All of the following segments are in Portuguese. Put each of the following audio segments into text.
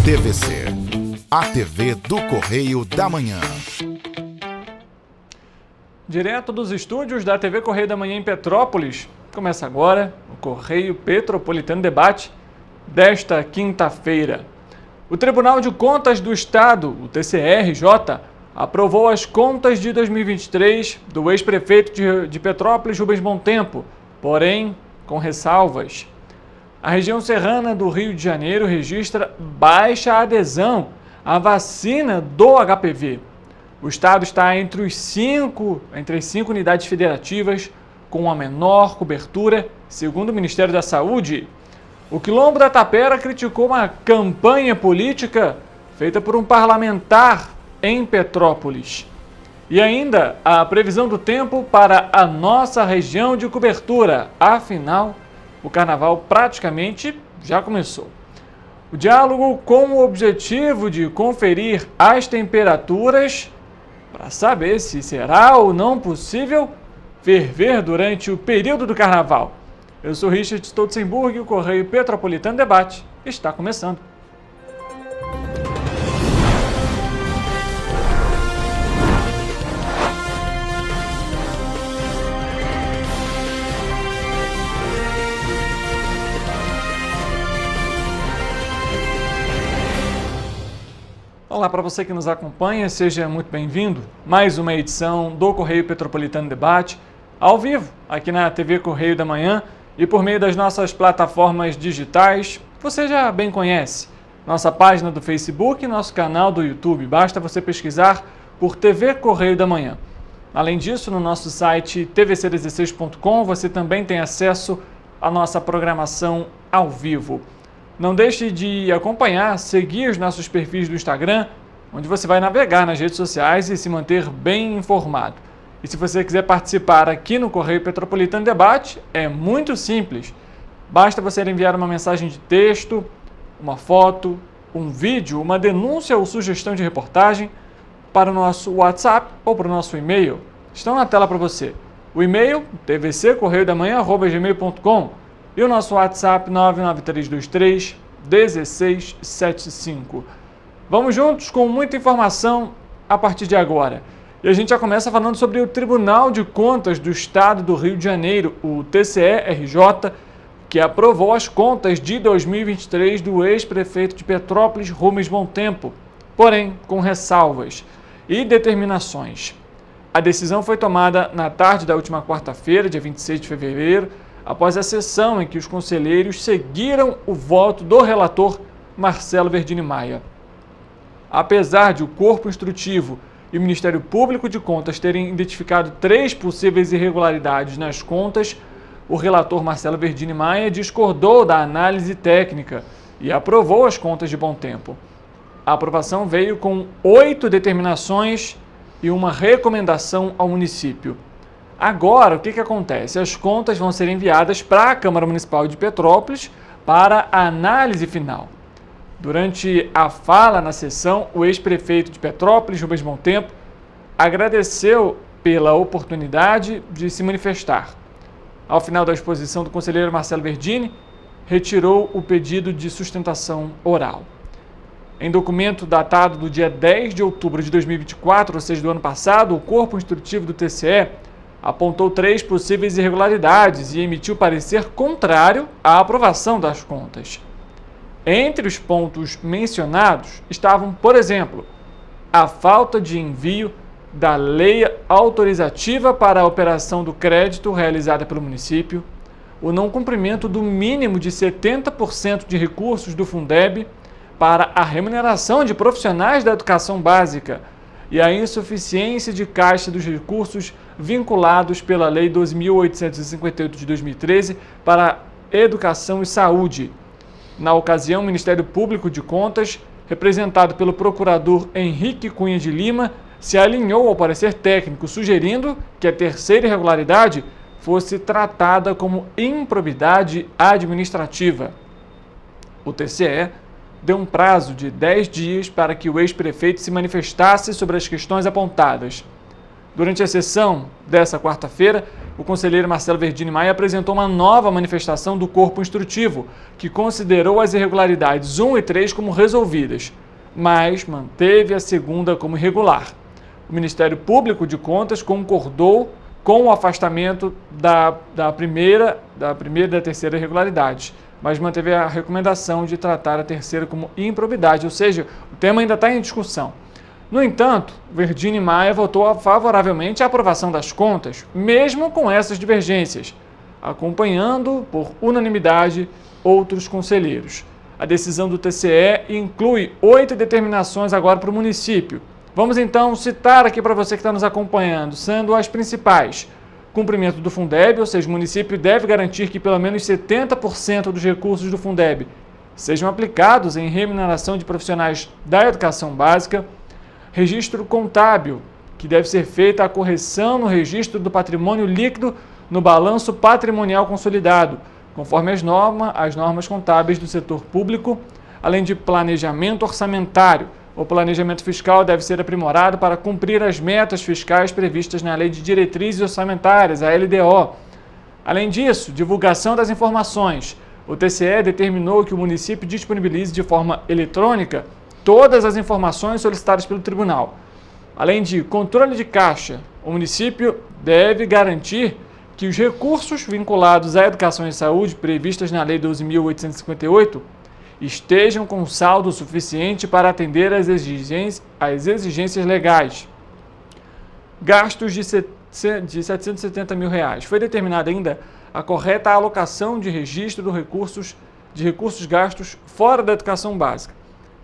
TVC, a TV do Correio da Manhã. Direto dos estúdios da TV Correio da Manhã em Petrópolis, começa agora o Correio Petropolitano Debate desta quinta-feira. O Tribunal de Contas do Estado, o TCRJ, aprovou as contas de 2023 do ex-prefeito de Petrópolis, Rubens Bom Tempo, porém com ressalvas. A região serrana do Rio de Janeiro registra baixa adesão à vacina do HPV. O estado está entre as cinco unidades federativas com a menor cobertura, segundo o Ministério da Saúde. O Quilombo da Tapera criticou uma campanha política feita por um parlamentar em Petrópolis. E ainda a previsão do tempo para a nossa região de cobertura. Afinal, o carnaval praticamente já começou. O diálogo com o objetivo de conferir as temperaturas para saber se será ou não possível ferver durante o período do carnaval. Eu sou Richard Stolzenburg e o Correio Petropolitano Debate está começando. Olá para você que nos acompanha, seja muito bem-vindo. Mais uma edição do Correio Petropolitano Debate, ao vivo, aqui na TV Correio da Manhã e por meio das nossas plataformas digitais, você já bem conhece. Nossa página do Facebook e nosso canal do YouTube, basta você pesquisar por TV Correio da Manhã. Além disso, no nosso site tvc16.com você também tem acesso à nossa programação ao vivo. Não deixe de acompanhar, seguir os nossos perfis do Instagram, onde você vai navegar nas redes sociais e se manter bem informado. E se você quiser participar aqui no Correio Petropolitano Debate, é muito simples. Basta você enviar uma mensagem de texto, uma foto, um vídeo, uma denúncia ou sugestão de reportagem para o nosso WhatsApp ou para o nosso e-mail. Estão na tela para você. O e-mail, tvccorreiodamanhã@gmail.com. E o nosso WhatsApp 99323-1675. Vamos juntos com muita informação a partir de agora. E a gente já começa falando sobre o Tribunal de Contas do Estado do Rio de Janeiro, o TCRJ, que aprovou as contas de 2023 do ex-prefeito de Petrópolis, Rubens Bom Tempo, porém com ressalvas e determinações. A decisão foi tomada na tarde da última quarta-feira, dia 26 de fevereiro, após a sessão em que os conselheiros seguiram o voto do relator Marcelo Verdini Maia. Apesar de o Corpo Instrutivo e o Ministério Público de Contas terem identificado 3 possíveis irregularidades nas contas, o relator Marcelo Verdini Maia discordou da análise técnica e aprovou as contas de Bom Tempo. A aprovação veio com 8 determinações e uma recomendação ao município. Agora, o que acontece? As contas vão ser enviadas para a Câmara Municipal de Petrópolis para a análise final. Durante a fala na sessão, o ex-prefeito de Petrópolis, Rubens Bom Tempo, agradeceu pela oportunidade de se manifestar. Ao final da exposição do conselheiro Marcelo Verdini, retirou o pedido de sustentação oral. Em documento datado do dia 10 de outubro de 2024, ou seja, do ano passado, o Corpo Instrutivo do TCE apontou 3 possíveis irregularidades e emitiu parecer contrário à aprovação das contas. Entre os pontos mencionados estavam, por exemplo, a falta de envio da lei autorizativa para a operação do crédito realizada pelo município, o não cumprimento do mínimo de 70% de recursos do Fundeb para a remuneração de profissionais da educação básica e a insuficiência de caixa dos recursos vinculados pela Lei 2.858 de 2013 para Educação e Saúde. Na ocasião, o Ministério Público de Contas, representado pelo procurador Henrique Cunha de Lima, se alinhou ao parecer técnico, sugerindo que a terceira irregularidade fosse tratada como improbidade administrativa. O TCE deu um prazo de 10 dias para que o ex-prefeito se manifestasse sobre as questões apontadas. Durante a sessão dessa quarta-feira, o conselheiro Marcelo Verdini Maia apresentou uma nova manifestação do corpo instrutivo, que considerou as irregularidades 1 e 3 como resolvidas, mas manteve a segunda como irregular. O Ministério Público de Contas concordou com o afastamento da primeira e da terceira irregularidade, mas manteve a recomendação de tratar a terceira como improbidade, ou seja, o tema ainda está em discussão. No entanto, Verdini Maia votou favoravelmente à aprovação das contas, mesmo com essas divergências, acompanhando por unanimidade outros conselheiros. A decisão do TCE inclui 8 determinações agora para o município. Vamos então citar aqui para você que está nos acompanhando, sendo as principais. Cumprimento do Fundeb, ou seja, o município deve garantir que pelo menos 70% dos recursos do Fundeb sejam aplicados em remuneração de profissionais da educação básica. Registro contábil, que deve ser feita a correção no registro do patrimônio líquido no balanço patrimonial consolidado, conforme as normas contábeis do setor público, além de planejamento orçamentário. O planejamento fiscal deve ser aprimorado para cumprir as metas fiscais previstas na Lei de Diretrizes Orçamentárias, a LDO. Além disso, divulgação das informações. O TCE determinou que o município disponibilize de forma eletrônica todas as informações solicitadas pelo tribunal. Além de controle de caixa, o município deve garantir que os recursos vinculados à educação e saúde previstas na Lei 12.858 estejam com saldo suficiente para atender às exigências legais. Gastos de R$ 770 mil. Foi determinada ainda a correta alocação de registro de recursos gastos fora da educação básica.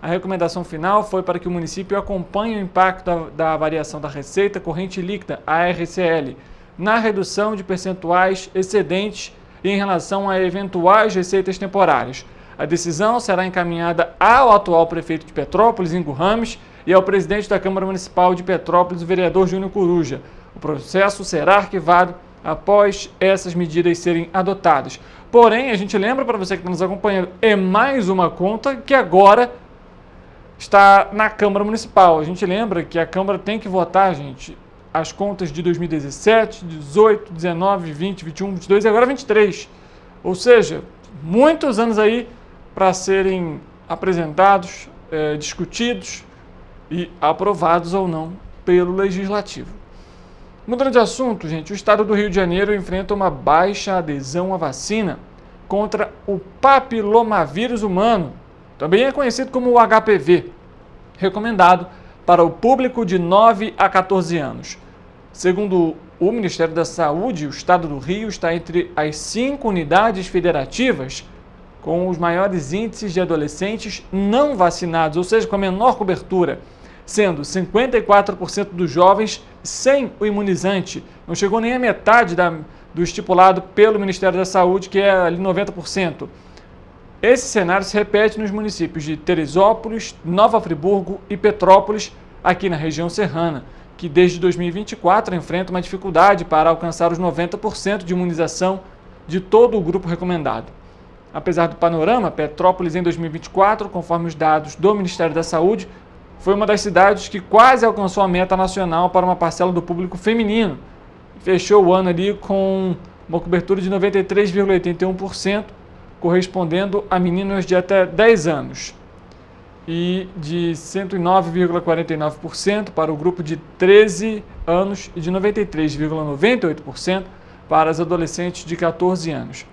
A recomendação final foi para que o município acompanhe o impacto da variação da receita corrente líquida, a RCL, na redução de percentuais excedentes e em relação a eventuais receitas temporárias. A decisão será encaminhada ao atual prefeito de Petrópolis, Ingo Rames, e ao presidente da Câmara Municipal de Petrópolis, o vereador Júnior Coruja. O processo será arquivado após essas medidas serem adotadas. Porém, a gente lembra para você que está nos acompanhando, é mais uma conta que agora está na Câmara Municipal. A gente lembra que a Câmara tem que votar, gente, as contas de 2017, 18, 19, 20, 21, 22 e agora 23. Ou seja, muitos anos aí para serem apresentados, discutidos e aprovados ou não pelo Legislativo. Mudando de assunto, gente, o estado do Rio de Janeiro enfrenta uma baixa adesão à vacina contra o papilomavírus humano, também é conhecido como o HPV, recomendado para o público de 9 a 14 anos. Segundo o Ministério da Saúde, o estado do Rio está entre as 5 unidades federativas com os maiores índices de adolescentes não vacinados, ou seja, com a menor cobertura, sendo 54% dos jovens sem o imunizante. Não chegou nem a metade do estipulado pelo Ministério da Saúde, que é ali 90%. Esse cenário se repete nos municípios de Teresópolis, Nova Friburgo e Petrópolis, aqui na região serrana, que desde 2024 enfrenta uma dificuldade para alcançar os 90% de imunização de todo o grupo recomendado. Apesar do panorama, Petrópolis em 2024, conforme os dados do Ministério da Saúde, foi uma das cidades que quase alcançou a meta nacional para uma parcela do público feminino. Fechou o ano ali com uma cobertura de 93,81%, correspondendo a meninas de até 10 anos, e de 109,49% para o grupo de 13 anos e de 93,98% para as adolescentes de 14 anos.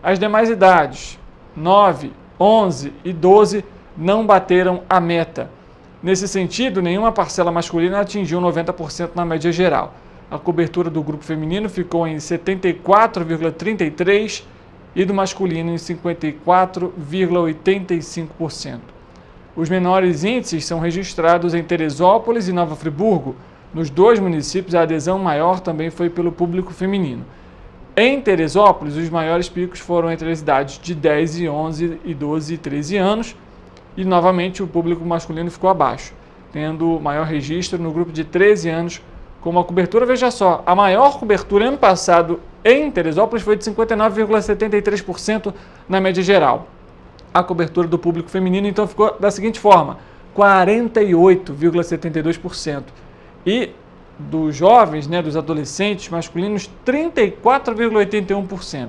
As demais idades, 9, 11 e 12, não bateram a meta. Nesse sentido, nenhuma parcela masculina atingiu 90% na média geral. A cobertura do grupo feminino ficou em 74,33% e do masculino em 54,85%. Os menores índices são registrados em Teresópolis e Nova Friburgo. Nos dois municípios, a adesão maior também foi pelo público feminino. Em Teresópolis, os maiores picos foram entre as idades de 10 e 11 e 12 e 13 anos, e novamente o público masculino ficou abaixo, tendo maior registro no grupo de 13 anos, com uma cobertura, veja só, a maior cobertura ano passado em Teresópolis foi de 59,73% na média geral. A cobertura do público feminino, então, ficou da seguinte forma, 48,72%. E dos jovens, né, dos adolescentes masculinos, 34,81%.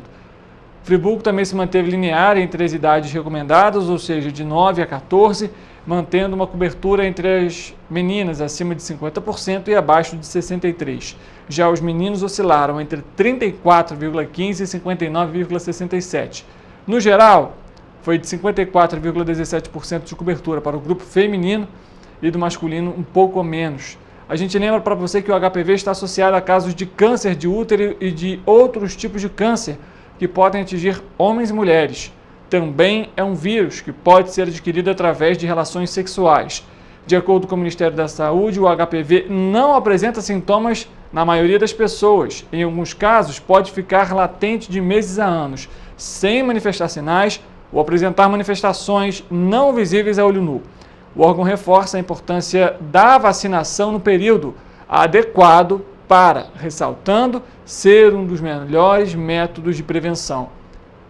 Friburgo também se manteve linear entre as idades recomendadas, ou seja, de 9 a 14, mantendo uma cobertura entre as meninas acima de 50% e abaixo de 63%. Já os meninos oscilaram entre 34,15% e 59,67%. No geral, foi de 54,17% de cobertura para o grupo feminino e do masculino um pouco menos. A gente lembra para você que o HPV está associado a casos de câncer de útero e de outros tipos de câncer que podem atingir homens e mulheres. Também é um vírus que pode ser adquirido através de relações sexuais. De acordo com o Ministério da Saúde, o HPV não apresenta sintomas na maioria das pessoas. Em alguns casos, pode ficar latente de meses a anos, sem manifestar sinais ou apresentar manifestações não visíveis a olho nu. O órgão reforça a importância da vacinação no período adequado para, ressaltando, ser um dos melhores métodos de prevenção.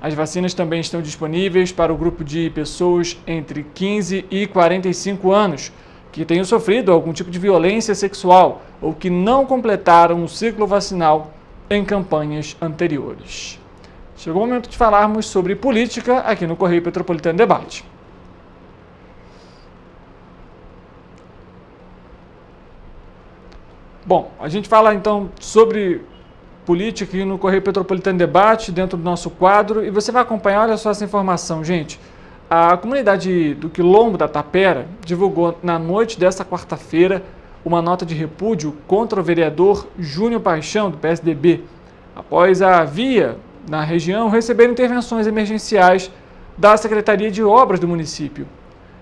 As vacinas também estão disponíveis para o grupo de pessoas entre 15 e 45 anos que tenham sofrido algum tipo de violência sexual ou que não completaram o ciclo vacinal em campanhas anteriores. Chegou o momento de falarmos sobre política aqui no Correio Petropolitano Debate. Bom, a gente fala então sobre política aqui no Correio Petropolitano Debate, dentro do nosso quadro, e você vai acompanhar, olha só essa informação, gente. A comunidade do Quilombo da Tapera divulgou na noite desta quarta-feira uma nota de repúdio contra o vereador Júnior Paixão, do PSDB, após a via na região receber intervenções emergenciais da Secretaria de Obras do município.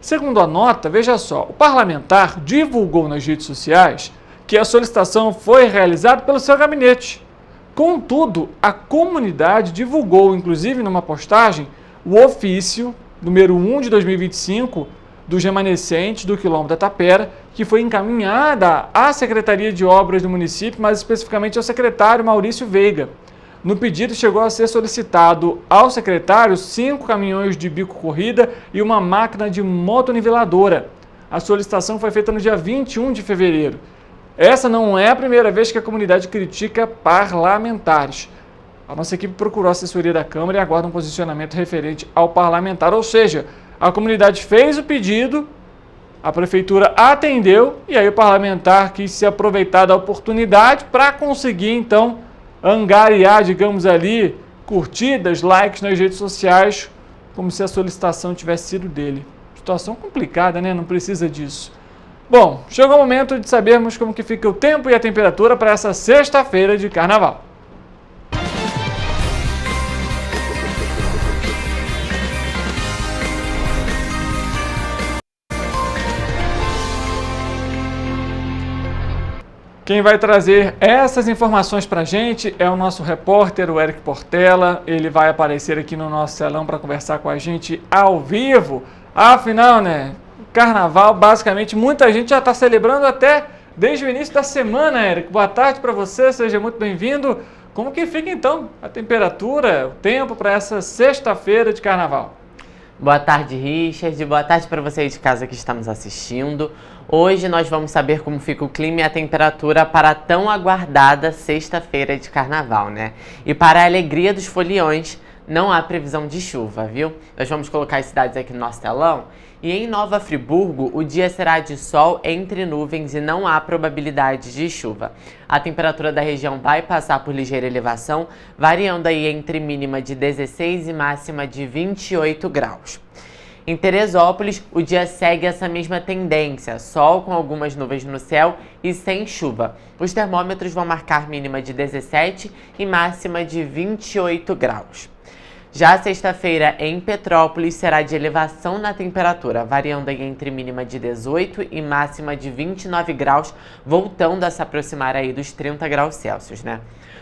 Segundo a nota, veja só, o parlamentar divulgou nas redes sociais que a solicitação foi realizada pelo seu gabinete. Contudo, a comunidade divulgou, inclusive numa postagem, o ofício número 1 de 2025 dos remanescentes do Quilombo da Tapera, que foi encaminhada à Secretaria de Obras do município, mais especificamente ao secretário Maurício Veiga. No pedido chegou a ser solicitado ao secretário 5 caminhões de bico corrida e uma máquina de motoniveladora. A solicitação foi feita no dia 21 de fevereiro. Essa não é a primeira vez que a comunidade critica parlamentares. A nossa equipe procurou a assessoria da Câmara e aguarda um posicionamento referente ao parlamentar, ou seja, a comunidade fez o pedido, a prefeitura atendeu e aí o parlamentar quis se aproveitar da oportunidade para conseguir então angariar, digamos ali, curtidas, likes nas redes sociais, como se a solicitação tivesse sido dele. Situação complicada, né? Não precisa disso. Bom, chegou o momento de sabermos como que fica o tempo e a temperatura para essa sexta-feira de carnaval. Quem vai trazer essas informações para a gente é o nosso repórter, o Eric Portela. Ele vai aparecer aqui no nosso telão para conversar com a gente ao vivo. Afinal, né? Carnaval, basicamente, muita gente já está celebrando até desde o início da semana, Eric. Boa tarde para você, seja muito bem-vindo. Como que fica, então, a temperatura, o tempo para essa sexta-feira de Carnaval? Boa tarde, Richard. Boa tarde para vocês de casa que estão nos assistindo. Hoje nós vamos saber como fica o clima e a temperatura para a tão aguardada sexta-feira de Carnaval, né? E para a alegria dos foliões, não há previsão de chuva, viu? Nós vamos colocar as cidades aqui no nosso telão. E em Nova Friburgo, o dia será de sol entre nuvens e não há probabilidade de chuva. A temperatura da região vai passar por ligeira elevação, variando aí entre mínima de 16 e máxima de 28 graus. Em Teresópolis, o dia segue essa mesma tendência, sol com algumas nuvens no céu e sem chuva. Os termômetros vão marcar mínima de 17 e máxima de 28 graus. Já a sexta-feira em Petrópolis será de elevação na temperatura, variando aí entre mínima de 18 e máxima de 29 graus, voltando a se aproximar aí dos 30 graus Celsius, né?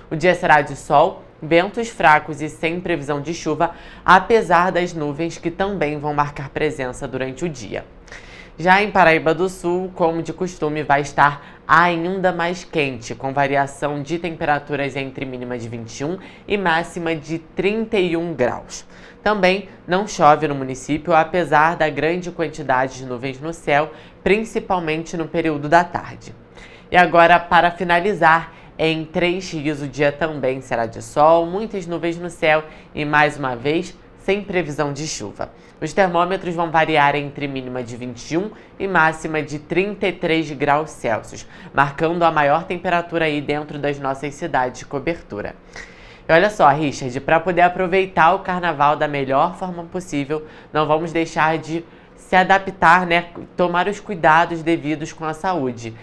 O dia será de sol, ventos fracos e sem previsão de chuva, apesar das nuvens que também vão marcar presença durante o dia. Já em Paraíba do Sul, como de costume, vai estar ainda mais quente, com variação de temperaturas entre mínima de 21 e máxima de 31 graus. Também não chove no município, apesar da grande quantidade de nuvens no céu, principalmente no período da tarde. E agora, para finalizar, em Três Rios o dia também será de sol, muitas nuvens no céu e, mais uma vez, sem previsão de chuva. Os termômetros vão variar entre mínima de 21 e máxima de 33 graus Celsius, marcando a maior temperatura aí dentro das nossas cidades de cobertura. E olha só, Richard, para poder aproveitar o carnaval da melhor forma possível, não vamos deixar de se adaptar, né? Tomar os cuidados devidos com a saúde.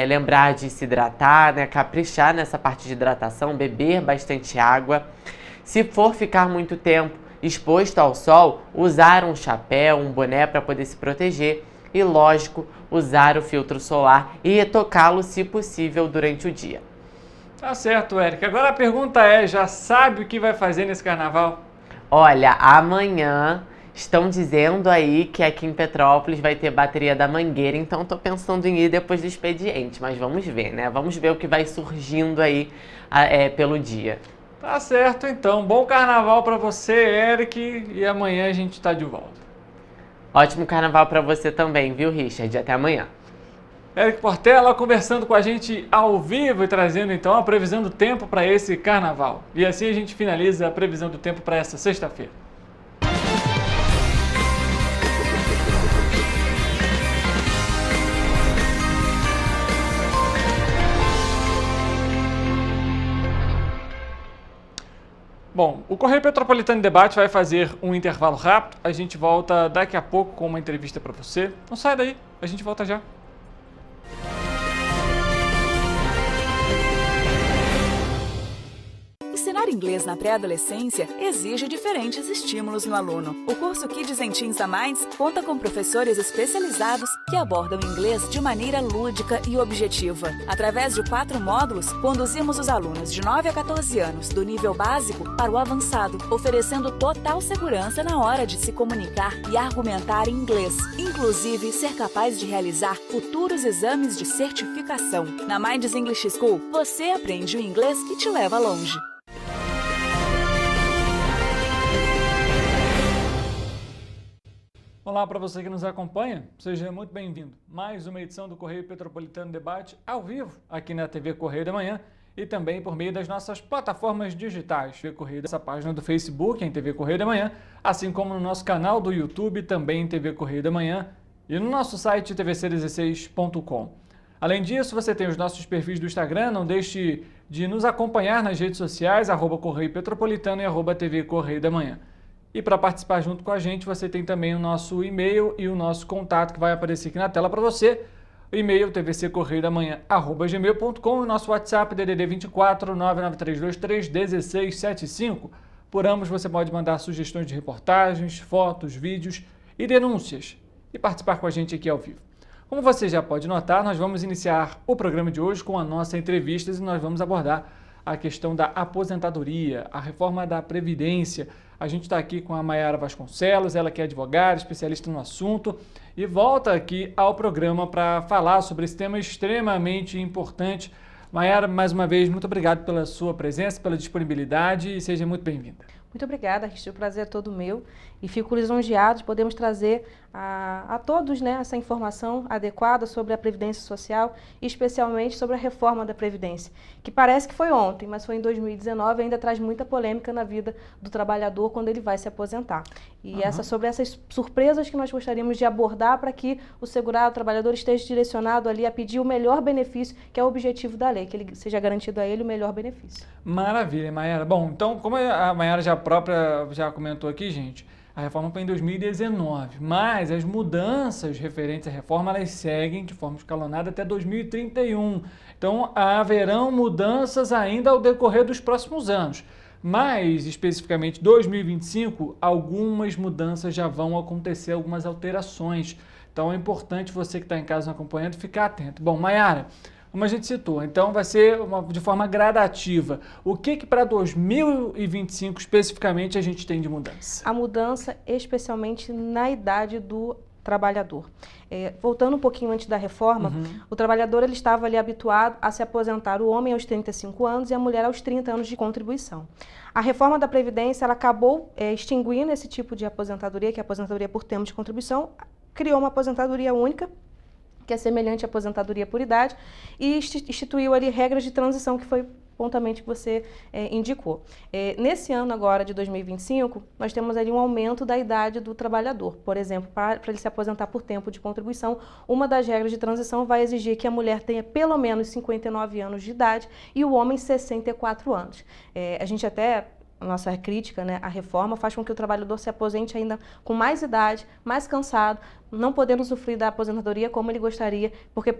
Lembrar de se hidratar, né? Caprichar nessa parte de hidratação, beber bastante água. Se for ficar muito tempo exposto ao sol, usar um chapéu, um boné para poder se proteger e, lógico, usar o filtro solar e retocá-lo, se possível, durante o dia. Tá certo, Érica. Agora a pergunta é, já sabe o que vai fazer nesse carnaval? Olha, amanhã estão dizendo aí que aqui em Petrópolis vai ter bateria da Mangueira, então tô pensando em ir depois do expediente, mas vamos ver, né? Vamos ver o que vai surgindo aí pelo dia. Tá certo, então. Bom carnaval para você, Eric, e amanhã a gente tá de volta. Ótimo carnaval para você também, viu, Richard? Até amanhã. Eric Portela conversando com a gente ao vivo e trazendo então a previsão do tempo para esse carnaval. E assim a gente finaliza a previsão do tempo para essa sexta-feira. Bom, o Correio Petropolitano Debate vai fazer um intervalo rápido. A gente volta daqui a pouco com uma entrevista para você. Não sai daí, a gente volta já. Ensinar inglês na pré-adolescência exige diferentes estímulos no aluno. O curso Kids and Teens da Minds conta com professores especializados que abordam inglês de maneira lúdica e objetiva. Através de 4 módulos, conduzimos os alunos de 9 a 14 anos, do nível básico para o avançado, oferecendo total segurança na hora de se comunicar e argumentar em inglês, inclusive ser capaz de realizar futuros exames de certificação. Na Minds English School, você aprende o inglês que te leva longe. Olá para você que nos acompanha, seja muito bem-vindo. Mais uma edição do Correio Petropolitano Debate ao vivo aqui na TV Correio da Manhã e também por meio das nossas plataformas digitais. TV Correio, essa página do Facebook em TV Correio da Manhã, assim como no nosso canal do YouTube também em TV Correio da Manhã e no nosso site tvc16.com. Além disso, você tem os nossos perfis do Instagram, não deixe de nos acompanhar nas redes sociais, @Correio Petropolitano e @TV Correio da Manhã. E para participar junto com a gente, você tem também o nosso e-mail e o nosso contato que vai aparecer aqui na tela para você. O e-mail tvccorreiodamanhã@gmail.com e o nosso WhatsApp DDD 24 99323 1675. Por ambos você pode mandar sugestões de reportagens, fotos, vídeos e denúncias e participar com a gente aqui ao vivo. Como você já pode notar, nós vamos iniciar o programa de hoje com a nossa entrevista e nós vamos abordar a questão da aposentadoria, a reforma da Previdência. A gente está aqui com a Mayara Vasconcelos, ela que é advogada, especialista no assunto, e volta aqui ao programa para falar sobre esse tema extremamente importante. Mayara, mais uma vez, muito obrigado pela sua presença, pela disponibilidade e seja muito bem-vinda. Muito obrigada, Richard, o prazer é todo meu e fico lisonjeado de podermos trazer a todos, né, essa informação adequada sobre a Previdência Social e especialmente sobre a reforma da Previdência, que parece que foi ontem, mas foi em 2019 e ainda traz muita polêmica na vida do trabalhador quando ele vai se aposentar. E sobre essas surpresas que nós gostaríamos de abordar para que o segurado, o trabalhador esteja direcionado ali a pedir o melhor benefício, que é o objetivo da lei, que ele seja garantido a ele o melhor benefício. Maravilha, Mayara. Bom, então, como a Mayara já comentou aqui, gente, a reforma foi em 2019, mas as mudanças referentes à reforma, elas seguem de forma escalonada até 2031. Então, haverão mudanças ainda ao decorrer dos próximos anos. Mais especificamente, 2025, algumas mudanças já vão acontecer, algumas alterações. Então, é importante você que está em casa acompanhando ficar atento. Bom, Mayara, como a gente citou, então vai ser de forma gradativa. O que para 2025 especificamente a gente tem de mudança? A mudança especialmente na idade do trabalhador. Voltando um pouquinho antes da reforma, o trabalhador ele estava ali habituado a se aposentar, o homem aos 35 anos e a mulher aos 30 anos de contribuição. A reforma da Previdência ela acabou extinguindo esse tipo de aposentadoria, que é a aposentadoria por termo de contribuição, criou uma aposentadoria única, que é semelhante à aposentadoria por idade, e instituiu ali regras de transição, que foi pontualmente que você indicou. Nesse ano agora de 2025, nós temos ali um aumento da idade do trabalhador. Por exemplo, para ele se aposentar por tempo de contribuição, uma das regras de transição vai exigir que a mulher tenha pelo menos 59 anos de idade e o homem 64 anos. A gente até... A nossa crítica, né, à reforma faz com que o trabalhador se aposente ainda com mais idade, mais cansado, não podendo usufruir da aposentadoria como ele gostaria, porque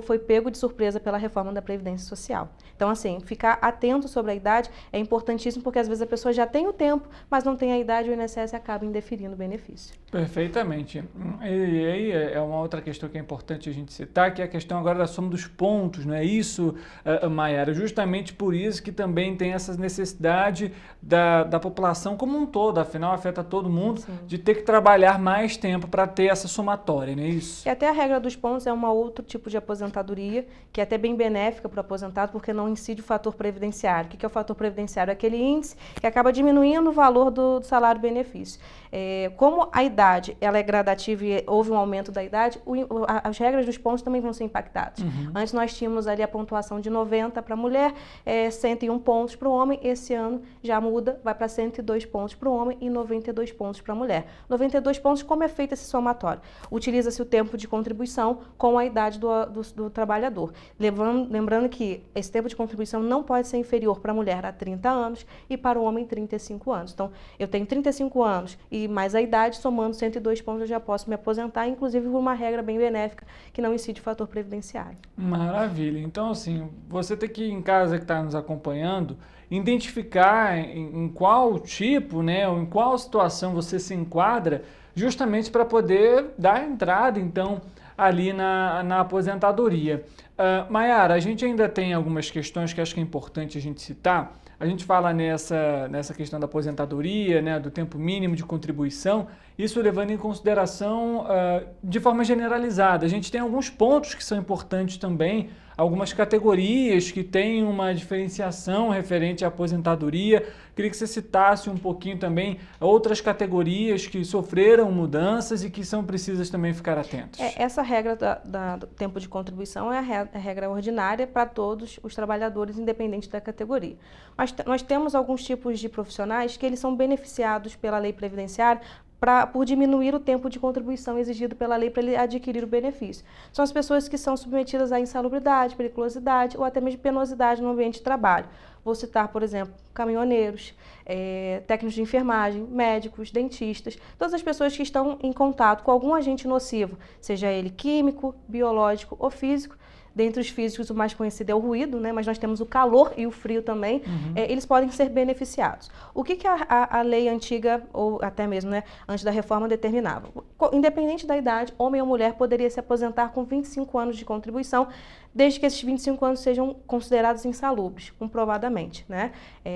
foi pego de surpresa pela reforma da Previdência Social. Então, assim, ficar atento sobre a idade é importantíssimo, porque às vezes a pessoa já tem o tempo, mas não tem a idade e o INSS acaba indeferindo o benefício. Perfeitamente. E aí é uma outra questão que é importante a gente citar, que é a questão agora da soma dos pontos, não é isso, Maiara? Justamente por isso que também tem essa necessidade da população como um todo, afinal afeta todo mundo, sim, de ter que trabalhar mais tempo para ter essa somatória, não é isso? E até a regra dos pontos é um outro tipo de aposentadoria, que é até bem benéfica para o aposentado, porque não incide o fator previdenciário. O que é o fator previdenciário? É aquele índice que acaba diminuindo o valor do salário-benefício. Como a idade ela é gradativa e houve um aumento da idade, as regras dos pontos também vão ser impactadas. Uhum. Antes nós tínhamos ali a pontuação de 90 para a mulher, 101 pontos para o homem. Esse ano já muda, vai para 102 pontos para o homem e 92 pontos para a mulher. 92 pontos, como é feito esse somatório? Utiliza-se o tempo de contribuição com a idade do trabalhador. Lembrando que esse tempo de contribuição não pode ser inferior para a mulher a 30 anos e para o homem 35 anos. Então, eu tenho 35 anos e mais a idade, somando 102 pontos, eu já posso me aposentar, inclusive por uma regra bem benéfica que não incide o fator previdenciário. Maravilha. Então, assim, você tem que, em casa que está nos acompanhando, identificar em qual tipo, né, ou em qual situação você se enquadra, justamente para poder dar entrada, então, ali na aposentadoria. Maiara, a gente ainda tem algumas questões que acho que é importante a gente citar. A gente fala nessa questão da aposentadoria, né, do tempo mínimo de contribuição, isso levando em consideração de forma generalizada. A gente tem alguns pontos que são importantes também, algumas categorias que têm uma diferenciação referente à aposentadoria. Queria que você citasse um pouquinho também outras categorias que sofreram mudanças e que são precisas também ficar atentas. Essa regra do tempo de contribuição é a regra ordinária para todos os trabalhadores, independente da categoria. Mas nós temos alguns tipos de profissionais que eles são beneficiados pela lei previdenciária por diminuir o tempo de contribuição exigido pela lei para ele adquirir o benefício. São as pessoas que são submetidas à insalubridade, periculosidade ou até mesmo penosidade no ambiente de trabalho. Vou citar, por exemplo, caminhoneiros, técnicos de enfermagem, médicos, dentistas, todas as pessoas que estão em contato com algum agente nocivo, seja ele químico, biológico ou físico. Dentre os físicos, o mais conhecido é o ruído, né? Mas nós temos o calor e o frio também. Uhum. Eles podem ser beneficiados. O que a lei antiga, ou até mesmo, né, antes da reforma, determinava? Independente da idade, homem ou mulher poderia se aposentar com 25 anos de contribuição, desde que esses 25 anos sejam considerados insalubres, comprovadamente, né?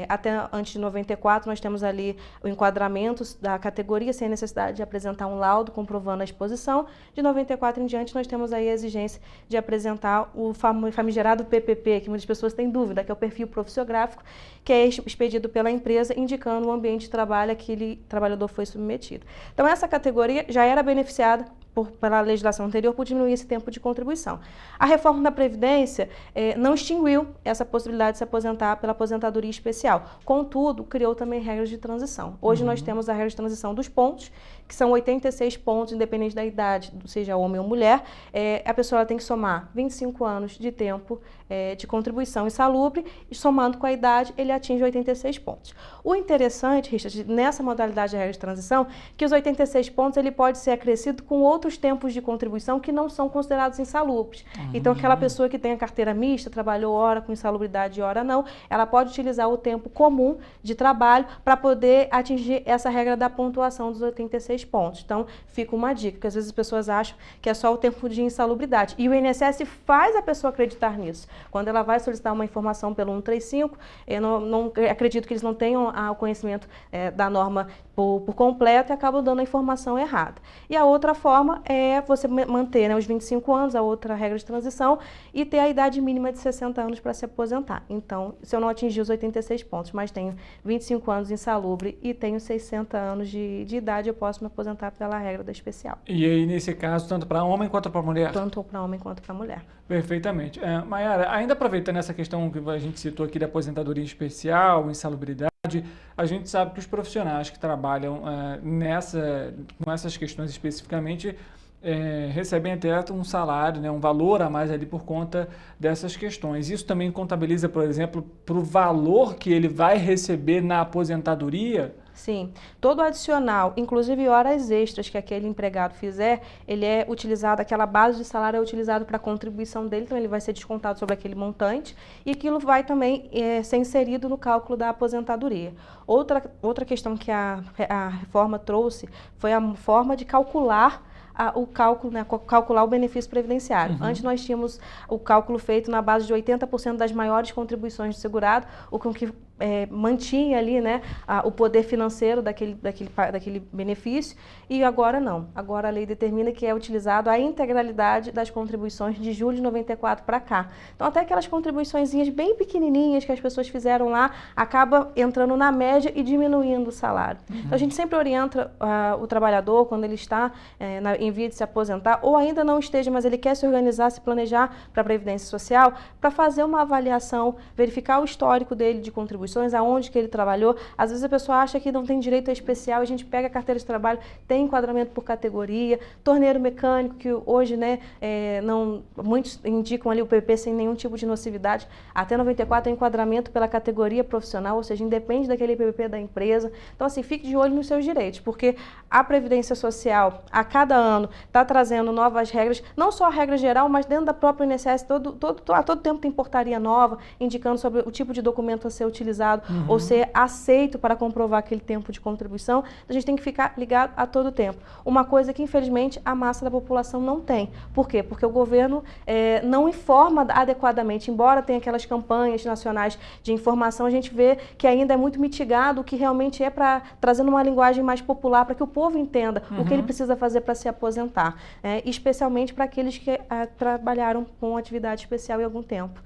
Até antes de 94, nós temos ali o enquadramento da categoria sem necessidade de apresentar um laudo comprovando a exposição. De 94 em diante, nós temos aí a exigência de apresentar o famigerado PPP, que muitas pessoas têm dúvida, que é o perfil profissiográfico, que é expedido pela empresa, indicando o ambiente de trabalho a que aquele trabalhador foi submetido. Então, essa categoria já era beneficiada pela legislação anterior por diminuir esse tempo de contribuição. A reforma da Previdência não extinguiu essa possibilidade de se aposentar pela aposentadoria especial. Contudo, criou também regras de transição. Hoje nós temos a regra de transição dos pontos, que são 86 pontos, independente da idade, seja homem ou mulher. A pessoa tem que somar 25 anos de tempo de contribuição insalubre, e somando com a idade, ele atinge 86 pontos. O interessante, Richard, nessa modalidade de regra de transição, que os 86 pontos ele pode ser acrescido com outros tempos de contribuição que não são considerados insalubres. Então, aquela pessoa que tem a carteira mista, trabalhou hora com insalubridade e hora não, ela pode utilizar o tempo comum de trabalho para poder atingir essa regra da pontuação dos 86 pontos. Então, fica uma dica, porque às vezes as pessoas acham que é só o tempo de insalubridade. E o INSS faz a pessoa acreditar nisso. Quando ela vai solicitar uma informação pelo 135, eu não acredito que eles não tenham o conhecimento da norma por completo e acabam dando a informação errada. E a outra forma forma é você manter, né, os 25 anos, a outra regra de transição, e ter a idade mínima de 60 anos para se aposentar. Então, se eu não atingir os 86 pontos, mas tenho 25 anos insalubre e tenho 60 anos de idade, eu posso me aposentar pela regra da especial. E aí, nesse caso, tanto para homem quanto para mulher? Tanto para homem quanto para mulher. Perfeitamente. Mayara, ainda aproveitando essa questão que a gente citou aqui da aposentadoria especial, insalubridade, a gente sabe que os profissionais que trabalham com essas questões especificamente recebem até um salário, né, um valor a mais ali por conta dessas questões. Isso também contabiliza, por exemplo, para o valor que ele vai receber na aposentadoria? Sim, todo adicional, inclusive horas extras que aquele empregado fizer, ele é utilizado, aquela base de salário é utilizado para a contribuição dele, então ele vai ser descontado sobre aquele montante e aquilo vai também ser inserido no cálculo da aposentadoria. Outra questão que a reforma trouxe foi a forma de calcular o cálculo, né, calcular o benefício previdenciário. Antes nós tínhamos o cálculo feito na base de 80% das maiores contribuições do segurado, o que mantinha ali, né, o poder financeiro daquele benefício, e agora não. Agora a lei determina que é utilizado a integralidade das contribuições de julho de 94 para cá. Então até aquelas contribuiçõezinhas bem pequenininhas que as pessoas fizeram lá, acaba entrando na média e diminuindo o salário. Então a gente sempre orienta o trabalhador, quando ele está em via de se aposentar, ou ainda não esteja, mas ele quer se organizar, se planejar para a Previdência Social, para fazer uma avaliação, verificar o histórico dele de contribuições, aonde que ele trabalhou. Às vezes a pessoa acha que não tem direito a especial, a gente pega a carteira de trabalho, tem enquadramento por categoria, torneiro mecânico, que hoje, né, muitos indicam ali o PP sem nenhum tipo de nocividade, até 94 é enquadramento pela categoria profissional, ou seja, independe daquele PPP da empresa. Então, assim, fique de olho nos seus direitos, porque a Previdência Social, a cada ano, está trazendo novas regras, não só a regra geral, mas dentro da própria INSS, a todo tempo tem portaria nova, indicando sobre o tipo de documento a ser utilizado ou ser aceito para comprovar aquele tempo de contribuição. A gente tem que ficar ligado a todo tempo. Uma coisa que, infelizmente, a massa da população não tem. Por quê? Porque o governo não informa adequadamente, embora tenha aquelas campanhas nacionais de informação, a gente vê que ainda é muito mitigado o que realmente é para trazendo uma linguagem mais popular, para que o povo entenda o que ele precisa fazer para se aposentar, especialmente para aqueles que trabalharam com atividade especial em algum tempo.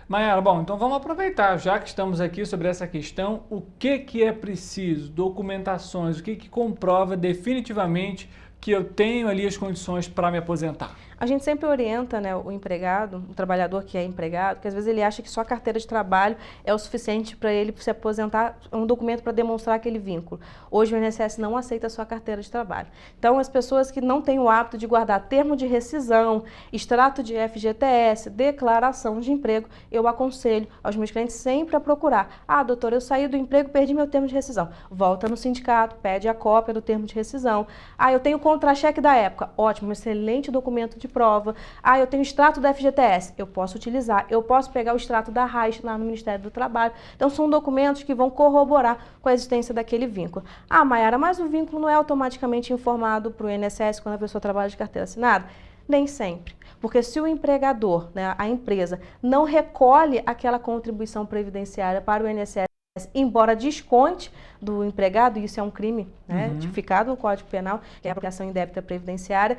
Mayara, bom, então vamos aproveitar, já que estamos aqui sobre essa questão, o que é preciso, documentações, o que comprova definitivamente que eu tenho ali as condições para me aposentar? A gente sempre orienta, né, o empregado, o trabalhador que é empregado, que às vezes ele acha que só a carteira de trabalho é o suficiente para ele se aposentar, um documento para demonstrar aquele vínculo. Hoje o INSS não aceita só a carteira de trabalho. Então as pessoas que não têm o hábito de guardar termo de rescisão, extrato de FGTS, declaração de emprego, eu aconselho aos meus clientes sempre a procurar. Ah, doutor, eu saí do emprego, perdi meu termo de rescisão. Volta no sindicato, pede a cópia do termo de rescisão. Ah, eu tenho contra-cheque da época. Ótimo, excelente documento de prova. Ah, eu tenho extrato da FGTS. Eu posso utilizar. Eu posso pegar o extrato da RAIS lá no Ministério do Trabalho. Então, são documentos que vão corroborar com a existência daquele vínculo. Ah, Mayara, mas o vínculo não é automaticamente informado para o INSS quando a pessoa trabalha de carteira assinada? Nem sempre. Porque se o empregador, né, a empresa, não recolhe aquela contribuição previdenciária para o INSS, embora desconte do empregado, e isso é um crime, né, tipificado no Código Penal, que é a apropriação indébita previdenciária,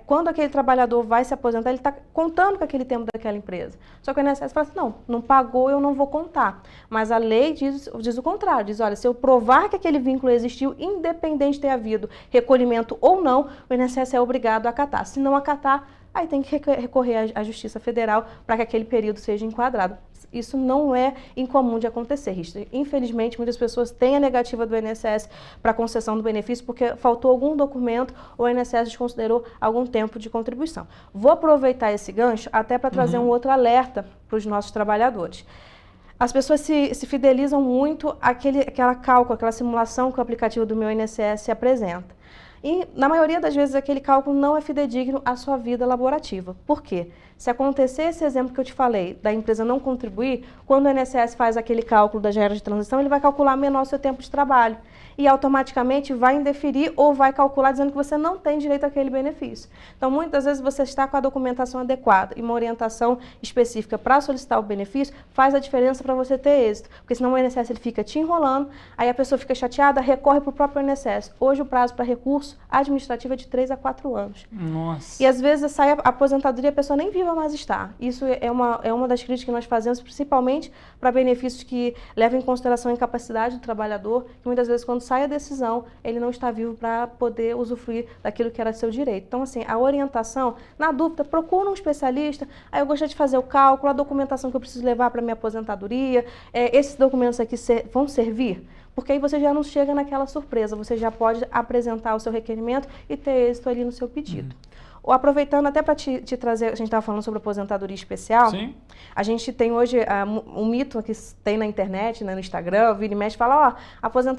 quando aquele trabalhador vai se aposentar, ele está contando com aquele tempo daquela empresa. Só que o INSS fala assim, não pagou, eu não vou contar. Mas a lei diz o contrário, diz, olha, se eu provar que aquele vínculo existiu, independente de ter havido recolhimento ou não, o INSS é obrigado a acatar. Se não acatar, aí tem que recorrer à Justiça Federal para que aquele período seja enquadrado. Isso não é incomum de acontecer, Richter. Infelizmente, muitas pessoas têm a negativa do INSS para concessão do benefício porque faltou algum documento ou o INSS desconsiderou algum tempo de contribuição. Vou aproveitar esse gancho até para trazer um outro alerta para os nossos trabalhadores. As pessoas se fidelizam muito àquela cálculo, aquela simulação que o aplicativo do Meu INSS apresenta. E, na maioria das vezes, aquele cálculo não é fidedigno à sua vida laborativa. Por quê? Se acontecer esse exemplo que eu te falei, da empresa não contribuir, quando o INSS faz aquele cálculo das regras de transição, ele vai calcular menor o seu tempo de trabalho. E automaticamente vai indeferir ou vai calcular dizendo que você não tem direito àquele benefício. Então, muitas vezes você está com a documentação adequada e uma orientação específica para solicitar o benefício faz a diferença para você ter êxito. Porque senão o INSS ele fica te enrolando, aí a pessoa fica chateada, recorre para o próprio INSS. Hoje o prazo para recurso recurso administrativo é de 3 a 4 anos. Nossa. E às vezes sai a aposentadoria e a pessoa nem viva mais está. Isso é uma das críticas que nós fazemos, principalmente para benefícios que levam em consideração a incapacidade do trabalhador, que muitas vezes quando sai a decisão, ele não está vivo para poder usufruir daquilo que era seu direito. Então, assim, a orientação, na dúvida, procura um especialista, aí eu gostaria de fazer o cálculo, a documentação que eu preciso levar para minha aposentadoria, esses documentos aqui vão servir? Porque aí você já não chega naquela surpresa, você já pode apresentar o seu requerimento e ter êxito ali no seu pedido. Aproveitando até para te trazer, a gente estava falando sobre aposentadoria especial. Sim. A gente tem hoje um mito que tem na internet, né, no Instagram, vira e mexe, fala,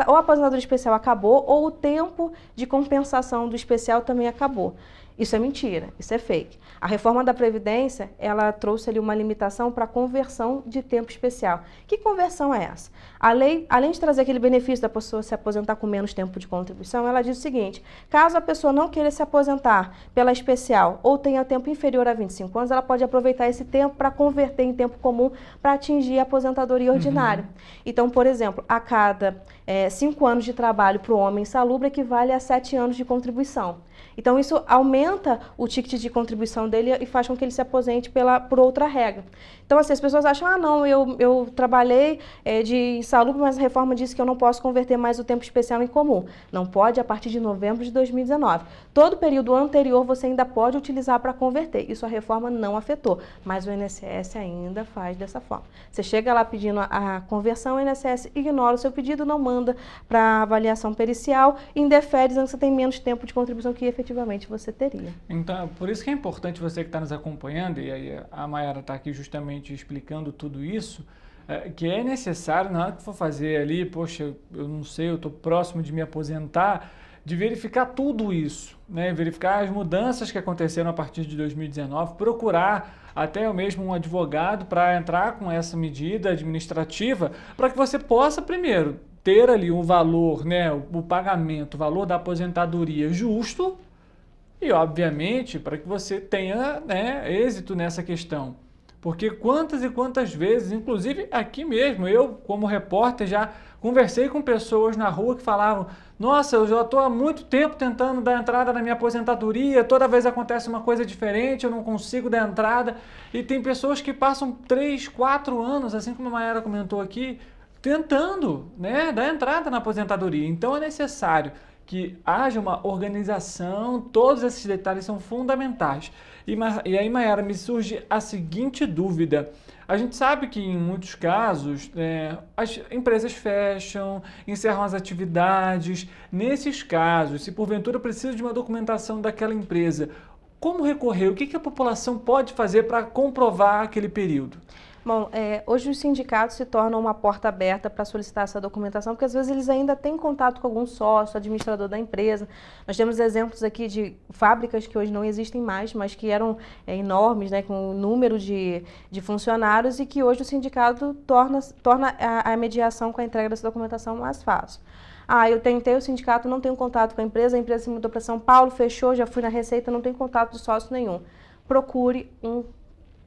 ou a aposentadoria especial acabou, ou o tempo de compensação do especial também acabou. Isso é mentira, isso é fake. A reforma da Previdência, ela trouxe ali uma limitação para a conversão de tempo especial. Que conversão é essa? A lei, além de trazer aquele benefício da pessoa se aposentar com menos tempo de contribuição, ela diz o seguinte: caso a pessoa não queira se aposentar pela especial ou tenha tempo inferior a 25 anos, ela pode aproveitar esse tempo para converter em tempo comum para atingir a aposentadoria ordinária. Então, por exemplo, a cada 5 anos de trabalho para o homem insalubre equivale a 7 anos de contribuição. Então, isso aumenta o ticket de contribuição dele e faz com que ele se aposente por outra regra. Então, assim, as pessoas acham, não, eu trabalhei de insalubre, mas a reforma disse que eu não posso converter mais o tempo especial em comum. Não pode a partir de novembro de 2019. Todo período anterior você ainda pode utilizar para converter. Isso a reforma não afetou, mas o INSS ainda faz dessa forma. Você chega lá pedindo a conversão, o INSS ignora o seu pedido, não manda para avaliação pericial e indefere, dizendo que você tem menos tempo de contribuição que efetivamente você teria. Então, por isso que é importante você que está nos acompanhando, e aí a Mayara está aqui justamente explicando tudo isso, que é necessário, na hora que for fazer ali, poxa, eu não sei, eu estou próximo de me aposentar, de verificar tudo isso, né? Verificar as mudanças que aconteceram a partir de 2019, procurar até mesmo um advogado para entrar com essa medida administrativa, para que você possa, primeiro, ter ali um valor, né, o pagamento, o valor da aposentadoria justo e, obviamente, para que você tenha, né, êxito nessa questão. Porque quantas e quantas vezes, inclusive aqui mesmo, eu como repórter já conversei com pessoas na rua que falavam: nossa, eu já estou há muito tempo tentando dar entrada na minha aposentadoria, toda vez acontece uma coisa diferente, eu não consigo dar entrada. E tem pessoas que passam 3, 4 anos, assim como a Mayara comentou aqui, tentando, né, dar entrada na aposentadoria. Então é necessário que haja uma organização, todos esses detalhes são fundamentais. E aí, Mayara, me surge a seguinte dúvida. A gente sabe que em muitos casos as empresas fecham, encerram as atividades. Nesses casos, se porventura precisa de uma documentação daquela empresa, como recorrer? O que a população pode fazer para comprovar aquele período? Bom, hoje os sindicatos se tornam uma porta aberta para solicitar essa documentação, porque às vezes eles ainda têm contato com algum sócio, administrador da empresa. Nós temos exemplos aqui de fábricas que hoje não existem mais, mas que eram enormes, né, com um número de funcionários, e que hoje o sindicato torna a mediação com a entrega dessa documentação mais fácil. Eu tentei o sindicato, não tenho contato com a empresa se mudou para São Paulo, fechou, já fui na Receita, não tenho contato de sócio nenhum. Procure um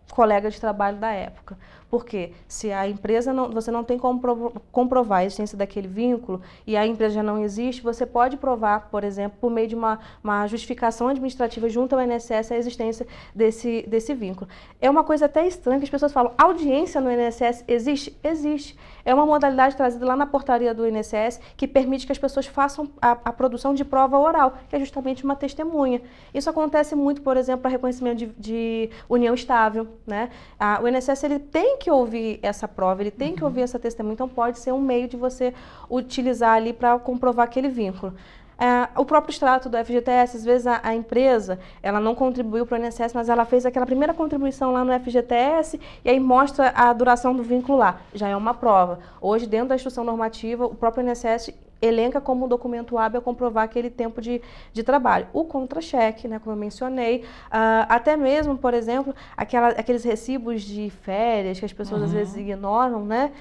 colega de trabalho da época. Porque se a empresa você não tem como comprovar a existência daquele vínculo e a empresa já não existe, você pode provar, por exemplo, por meio de uma justificação administrativa junto ao INSS a existência desse vínculo. É uma coisa até estranha que as pessoas falam: audiência no INSS existe? Existe. É uma modalidade trazida lá na portaria do INSS que permite que as pessoas façam a produção de prova oral, que é justamente uma testemunha. Isso acontece muito, por exemplo, para reconhecimento de união estável, né? O INSS ele tem que ouvir essa prova, ele tem que ouvir essa testemunha, então pode ser um meio de você utilizar ali para comprovar aquele vínculo. O próprio extrato do FGTS, às vezes a empresa, ela não contribuiu para o INSS, mas ela fez aquela primeira contribuição lá no FGTS e aí mostra a duração do vínculo lá. Já é uma prova. Hoje, dentro da instrução normativa, o próprio INSS elenca como um documento hábil a comprovar aquele tempo de trabalho. O contra-cheque, né, como eu mencionei, até mesmo, por exemplo, aqueles recibos de férias que as pessoas às vezes ignoram, né,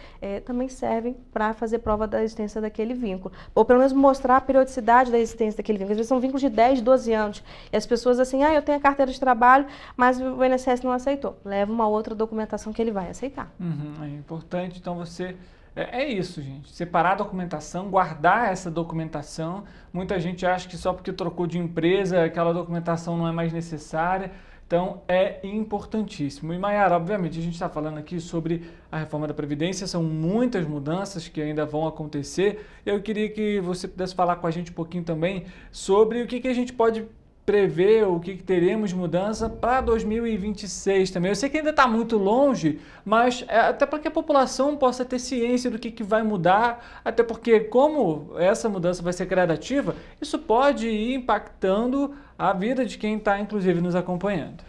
também servem para fazer prova da existência daquele vínculo. Ou pelo menos mostrar a periodicidade da existência daquele vínculo. Às vezes são vínculos de 10, 12 anos. E as pessoas assim, eu tenho a carteira de trabalho, mas o INSS não aceitou. Leva uma outra documentação que ele vai aceitar. É importante, então, você É isso, gente. Separar a documentação, guardar essa documentação. Muita gente acha que só porque trocou de empresa, aquela documentação não é mais necessária. Então, é importantíssimo. E, Mayara, obviamente, a gente está falando aqui sobre a reforma da Previdência, são muitas mudanças que ainda vão acontecer. Eu queria que você pudesse falar com a gente um pouquinho também sobre o que a gente pode prever, o que teremos de mudança para 2026 também. Eu sei que ainda está muito longe, mas até para que a população possa ter ciência do que vai mudar, até porque como essa mudança vai ser gradativa, isso pode ir impactando a vida de quem está, inclusive, nos acompanhando.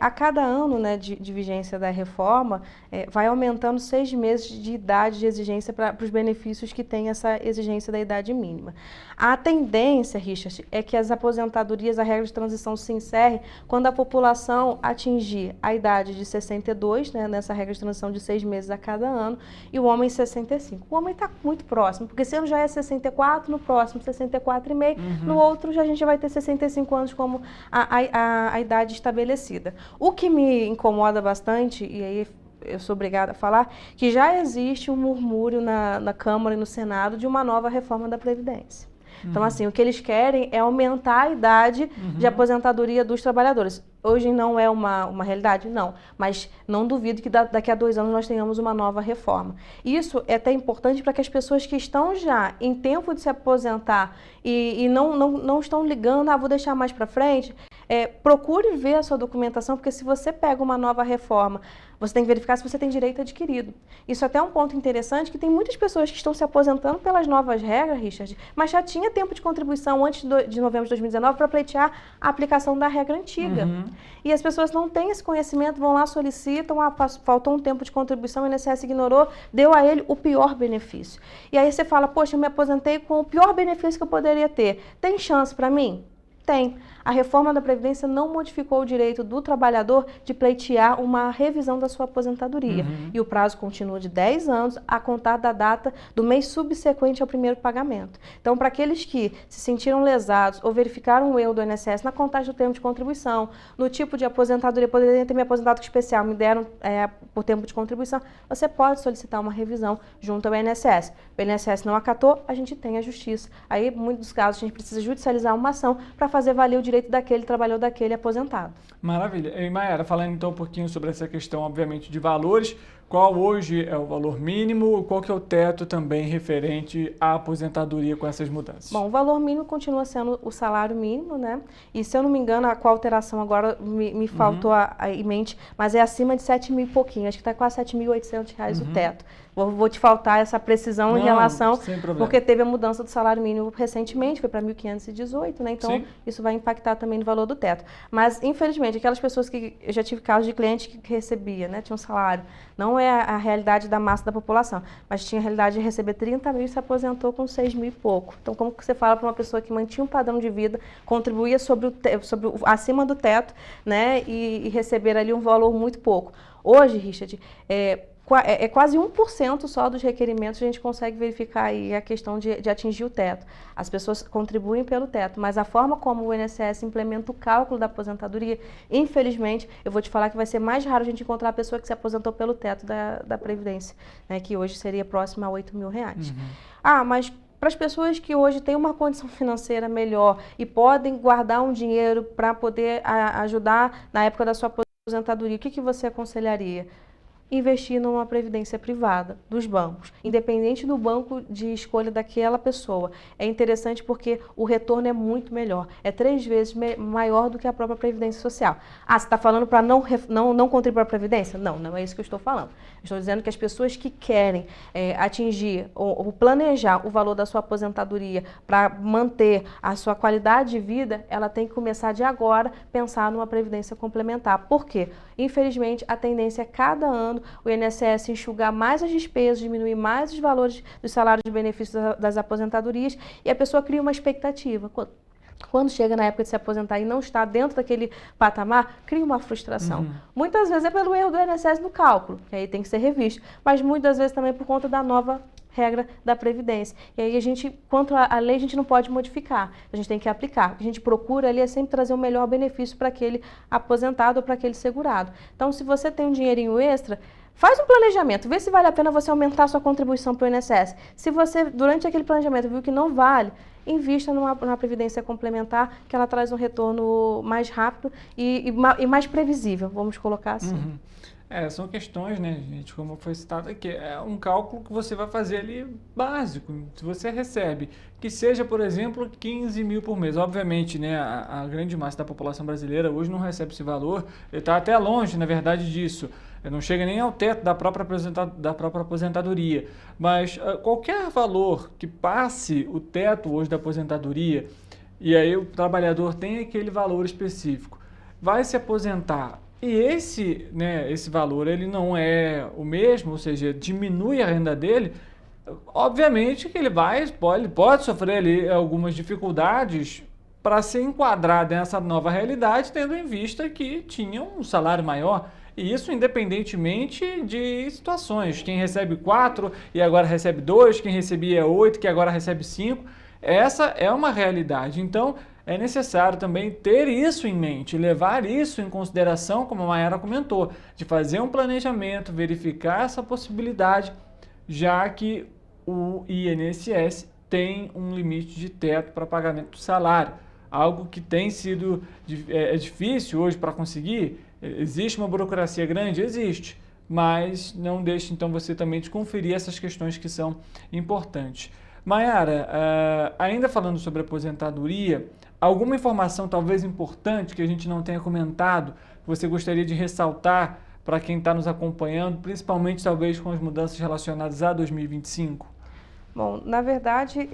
A cada ano, né, de vigência da reforma, vai aumentando 6 meses de idade de exigência para os benefícios que tem essa exigência da idade mínima. A tendência, Richard, é que as aposentadorias, a regra de transição se encerre quando a população atingir a idade de 62, né, nessa regra de transição de 6 meses a cada ano, e o homem 65. O homem está muito próximo, porque esse ano já é 64, no próximo 64,5, no outro já a gente vai ter 65 anos como a idade estabelecida. O que me incomoda bastante, e aí eu sou obrigada a falar, que já existe um murmúrio na Câmara e no Senado de uma nova reforma da Previdência. Então, assim, o que eles querem é aumentar a idade de aposentadoria dos trabalhadores. Hoje não é uma realidade? Não. Mas não duvido que daqui a 2 anos nós tenhamos uma nova reforma. Isso é até importante para que as pessoas que estão já em tempo de se aposentar e não estão ligando, vou deixar mais para frente, procure ver a sua documentação, porque se você pega uma nova reforma, você tem que verificar se você tem direito adquirido. Isso até é um ponto interessante, que tem muitas pessoas que estão se aposentando pelas novas regras, Richard, mas já tinha tempo de contribuição antes de novembro de 2019 para pleitear a aplicação da regra antiga. E as pessoas não têm esse conhecimento, vão lá, solicitam, faltou um tempo de contribuição, o INSS ignorou, deu a ele o pior benefício. E aí você fala, poxa, eu me aposentei com o pior benefício que eu poderia ter. Tem chance para mim? Tem. A reforma da Previdência não modificou o direito do trabalhador de pleitear uma revisão da sua aposentadoria. E o prazo continua de 10 anos a contar da data do mês subsequente ao primeiro pagamento. Então, para aqueles que se sentiram lesados ou verificaram um erro do INSS na contagem do tempo de contribuição, no tipo de aposentadoria, poderia ter me aposentado com especial, me deram por tempo de contribuição, você pode solicitar uma revisão junto ao INSS. O INSS não acatou, a gente tem a justiça. Aí, em muitos casos, a gente precisa judicializar uma ação para fazer valer o direito daquele trabalhador, daquele aposentado. Maravilha. E Mayara, falando então um pouquinho sobre essa questão, obviamente, de valores, qual hoje é o valor mínimo, qual que é o teto também referente à aposentadoria com essas mudanças? Bom, o valor mínimo continua sendo o salário mínimo, né? E se eu não me engano, com a alteração agora me faltou em mente, mas é acima de 7 mil e pouquinho, acho que está quase R$7.800 o teto. Vou te faltar essa precisão em relação, porque teve a mudança do salário mínimo recentemente, foi para 1.518, né? Então, isso vai impactar também no valor do teto. Mas, infelizmente, aquelas pessoas que... Eu já tive casos de cliente que recebia, né? Tinha um salário. Não é a realidade da massa da população, mas tinha a realidade de receber 30 mil e se aposentou com 6 mil e pouco. Então, como que você fala para uma pessoa que mantinha um padrão de vida, contribuía acima do teto, né? E receber ali um valor muito pouco. Hoje, Richard, quase 1% só dos requerimentos a gente consegue verificar aí a questão de atingir o teto. As pessoas contribuem pelo teto, mas a forma como o INSS implementa o cálculo da aposentadoria, infelizmente, eu vou te falar que vai ser mais raro a gente encontrar a pessoa que se aposentou pelo teto da Previdência, né, que hoje seria próxima a R$8.000. Mas para as pessoas que hoje têm uma condição financeira melhor e podem guardar um dinheiro para poder ajudar na época da sua aposentadoria, o que você aconselharia? Investir numa previdência privada dos bancos, independente do banco de escolha daquela pessoa. É interessante porque o retorno é muito melhor, é 3 vezes maior do que a própria Previdência Social. Você está falando para não contribuir para a Previdência? Não é isso que eu estou falando. Estou dizendo que as pessoas que querem atingir ou planejar o valor da sua aposentadoria para manter a sua qualidade de vida, ela tem que começar de agora a pensar numa Previdência complementar. Por quê? Infelizmente, a tendência é cada ano o INSS enxugar mais as despesas, diminuir mais os valores dos salários de benefícios das aposentadorias e a pessoa cria uma expectativa. Quando chega na época de se aposentar e não está dentro daquele patamar, cria uma frustração. Muitas vezes é pelo erro do INSS no cálculo, que aí tem que ser revisto, mas muitas vezes também por conta da nova regra da Previdência. E aí quanto à lei, a gente não pode modificar, a gente tem que aplicar. O que a gente procura ali é sempre trazer o melhor benefício para aquele aposentado ou para aquele segurado. Então, se você tem um dinheirinho extra, Faz um planejamento, vê se vale a pena você aumentar a sua contribuição para o INSS. Se você, durante aquele planejamento, viu que não vale, invista numa previdência complementar, que ela traz um retorno mais rápido e mais previsível, vamos colocar assim. São questões, né, gente, como foi citado aqui, é um cálculo que você vai fazer ali básico. Se você recebe, que seja, por exemplo, 15 mil por mês. Obviamente, né, a grande massa da população brasileira hoje não recebe esse valor, ele está até longe, na verdade, disso. Não chega nem ao teto da própria aposentadoria. Mas qualquer valor que passe o teto hoje da aposentadoria, e aí o trabalhador tem aquele valor específico, vai se aposentar. E esse valor ele não é o mesmo, ou seja, diminui a renda dele, obviamente que ele pode sofrer ali algumas dificuldades para se enquadrar nessa nova realidade, tendo em vista que tinha um salário maior. E isso independentemente de situações. Quem recebe 4 e agora recebe 2, quem recebia 8 que agora recebe 5. Essa é uma realidade. Então, é necessário também ter isso em mente, levar isso em consideração, como a Mayara comentou, de fazer um planejamento, verificar essa possibilidade, já que o INSS tem um limite de teto para pagamento do salário. Algo que tem sido difícil hoje para conseguir. Existe uma burocracia grande? Existe, mas não deixe então você também de conferir essas questões que são importantes. Mayara, ainda falando sobre aposentadoria, alguma informação talvez importante que a gente não tenha comentado, que você gostaria de ressaltar para quem está nos acompanhando, principalmente talvez com as mudanças relacionadas a 2025? Bom, na verdade,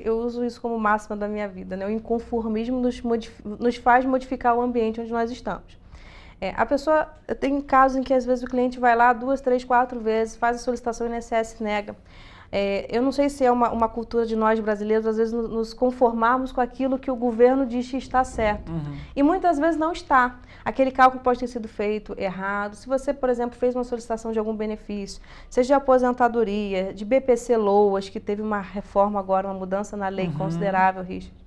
eu uso isso como máxima da minha vida, né? O inconformismo nos faz modificar o ambiente onde nós estamos. A pessoa, tem casos em que às vezes o cliente vai lá 2, 3, 4 vezes, faz a solicitação e o INSS nega. Eu não sei se é uma cultura de nós brasileiros, às vezes nos conformarmos com aquilo que o governo diz que está certo. E muitas vezes não está. Aquele cálculo pode ter sido feito errado. Se você, por exemplo, fez uma solicitação de algum benefício, seja de aposentadoria, de BPC-LOAS, que teve uma reforma agora, uma mudança na lei considerável, Richard.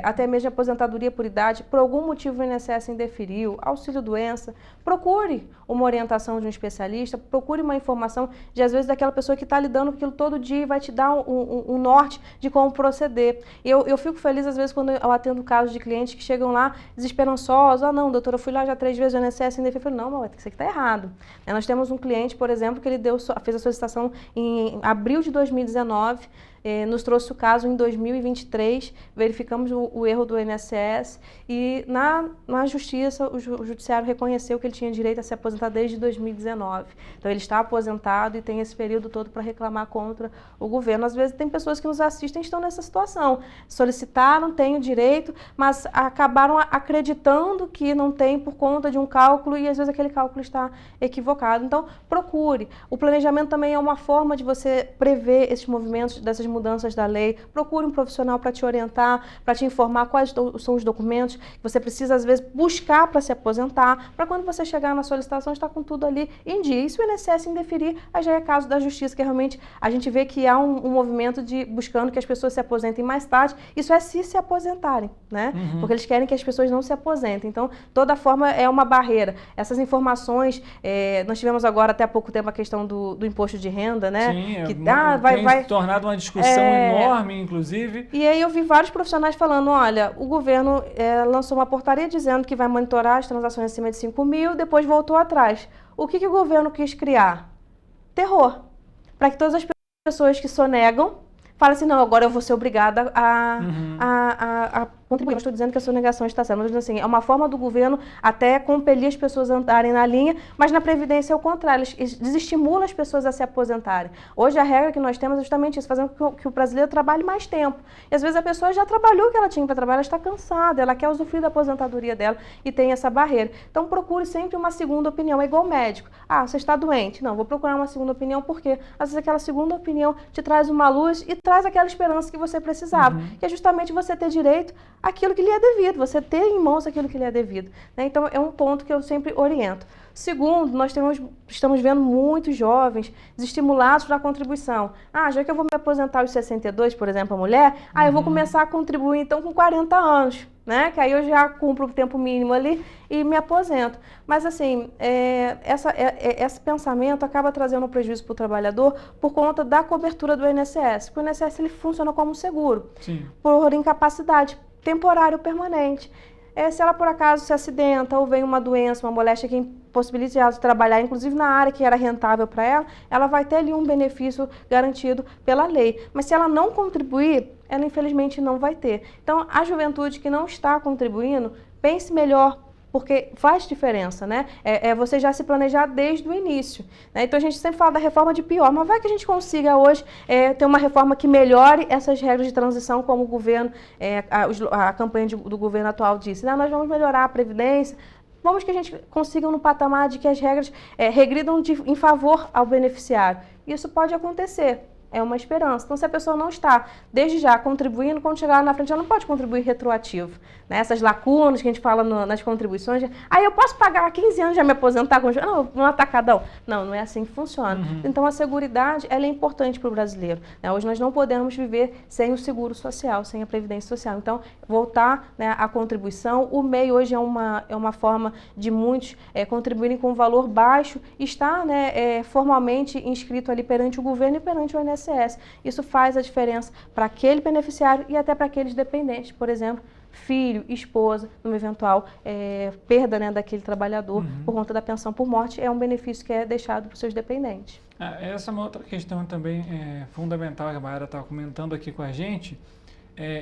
Até mesmo aposentadoria por idade, por algum motivo o INSS indeferiu, auxílio-doença, procure uma orientação de um especialista, procure uma informação de, às vezes, daquela pessoa que está lidando com aquilo todo dia e vai te dar um norte de como proceder. Eu fico feliz, às vezes, quando eu atendo casos de clientes que chegam lá desesperançosos, não, doutora, eu fui lá já 3 vezes, o INSS indeferiu. Eu falei, não, mas isso aqui está errado. Nós temos um cliente, por exemplo, que ele fez a solicitação em abril de 2019, nos trouxe o caso em 2023, verificamos o erro do INSS e na justiça, o judiciário reconheceu que ele tinha direito a se aposentar desde 2019. Então ele está aposentado e tem esse período todo para reclamar contra o governo. Às vezes tem pessoas que nos assistem e estão nessa situação. Solicitaram, têm o direito, mas acabaram acreditando que não tem por conta de um cálculo e às vezes aquele cálculo está equivocado. Então procure. O planejamento também é uma forma de você prever esses movimentos, dessas mudanças da lei. Procure um profissional para te orientar, para te informar quais são os documentos que você precisa, às vezes, buscar para se aposentar, para quando você chegar na solicitação, estar com tudo ali em dia. E se o INSS indeferir, aí já é caso da justiça, que realmente a gente vê que há um movimento de buscando que as pessoas se aposentem mais tarde. Isso é se aposentarem, né? Porque eles querem que as pessoas não se aposentem. Então, toda forma é uma barreira. Essas informações, nós tivemos agora, até há pouco tempo, a questão do imposto de renda, né? Sim, que vai tornado uma discussão enorme, inclusive. E aí eu vi vários profissionais falando, olha, o governo lançou uma portaria dizendo que vai monitorar as transações acima de 5 mil, depois voltou atrás. O que o governo quis criar? Terror. Para que todas as pessoas que sonegam falem assim, não, agora eu vou ser obrigada a contribuir. Não estou dizendo que a sonegação está certa, mas assim, é uma forma do governo até compelir as pessoas a andarem na linha, mas na Previdência é o contrário, eles desestimulam as pessoas a se aposentarem. Hoje a regra que nós temos é justamente isso, fazendo com que o brasileiro trabalhe mais tempo. E às vezes a pessoa já trabalhou o que ela tinha para trabalhar, ela está cansada, ela quer usufruir da aposentadoria dela e tem essa barreira. Então procure sempre uma segunda opinião, é igual médico. Você está doente? Não, vou procurar uma segunda opinião, porque às vezes aquela segunda opinião te traz uma luz e traz aquela esperança que você precisava, que é justamente você ter direito aquilo que lhe é devido, você ter em mãos aquilo que lhe é devido, né? Então, é um ponto que eu sempre oriento. Segundo, nós estamos vendo muitos jovens desestimulados para a contribuição. Já que eu vou me aposentar aos 62, por exemplo, a mulher, eu vou começar a contribuir então com 40 anos, né? Que aí eu já cumpro o tempo mínimo ali e me aposento. Mas assim, esse pensamento acaba trazendo um prejuízo para o trabalhador por conta da cobertura do INSS. Porque o INSS ele funciona como um seguro, Sim. por incapacidade temporária ou permanente. Se ela por acaso se acidenta ou vem uma doença, uma moléstia que impossibilite ela de trabalhar, inclusive na área que era rentável para ela, ela vai ter ali um benefício garantido pela lei. Mas se ela não contribuir, ela infelizmente não vai ter. Então, a juventude que não está contribuindo, pense melhor, porque faz diferença, né? Você já se planejar desde o início, né? Então a gente sempre fala da reforma de pior, mas vai que a gente consiga hoje ter uma reforma que melhore essas regras de transição, como o governo, a campanha do governo atual disse, né? Nós vamos melhorar a Previdência, vamos que a gente consiga no patamar de que as regras regridam em favor ao beneficiário. Isso pode acontecer. É uma esperança. Então, se a pessoa não está, desde já, contribuindo, quando chegar lá na frente, ela não pode contribuir retroativo. Né? Essas lacunas que a gente fala nas contribuições, eu posso pagar 15 anos e já me aposentar com um atacadão. Não é assim que funciona. Então, a seguridade, ela é importante para o brasileiro. Né? Hoje nós não podemos viver sem o seguro social, sem a previdência social. Então, voltar, né, à contribuição, o MEI hoje é uma forma de muitos contribuírem com um valor baixo e estar, né, formalmente inscrito ali perante o governo e perante o INSS. Isso faz a diferença para aquele beneficiário e até para aqueles dependentes, por exemplo, filho, esposa, numa eventual perda, né, daquele trabalhador por conta da pensão por morte, é um benefício que é deixado para os seus dependentes. Essa é uma outra questão também fundamental que a Mayara estava comentando aqui com a gente.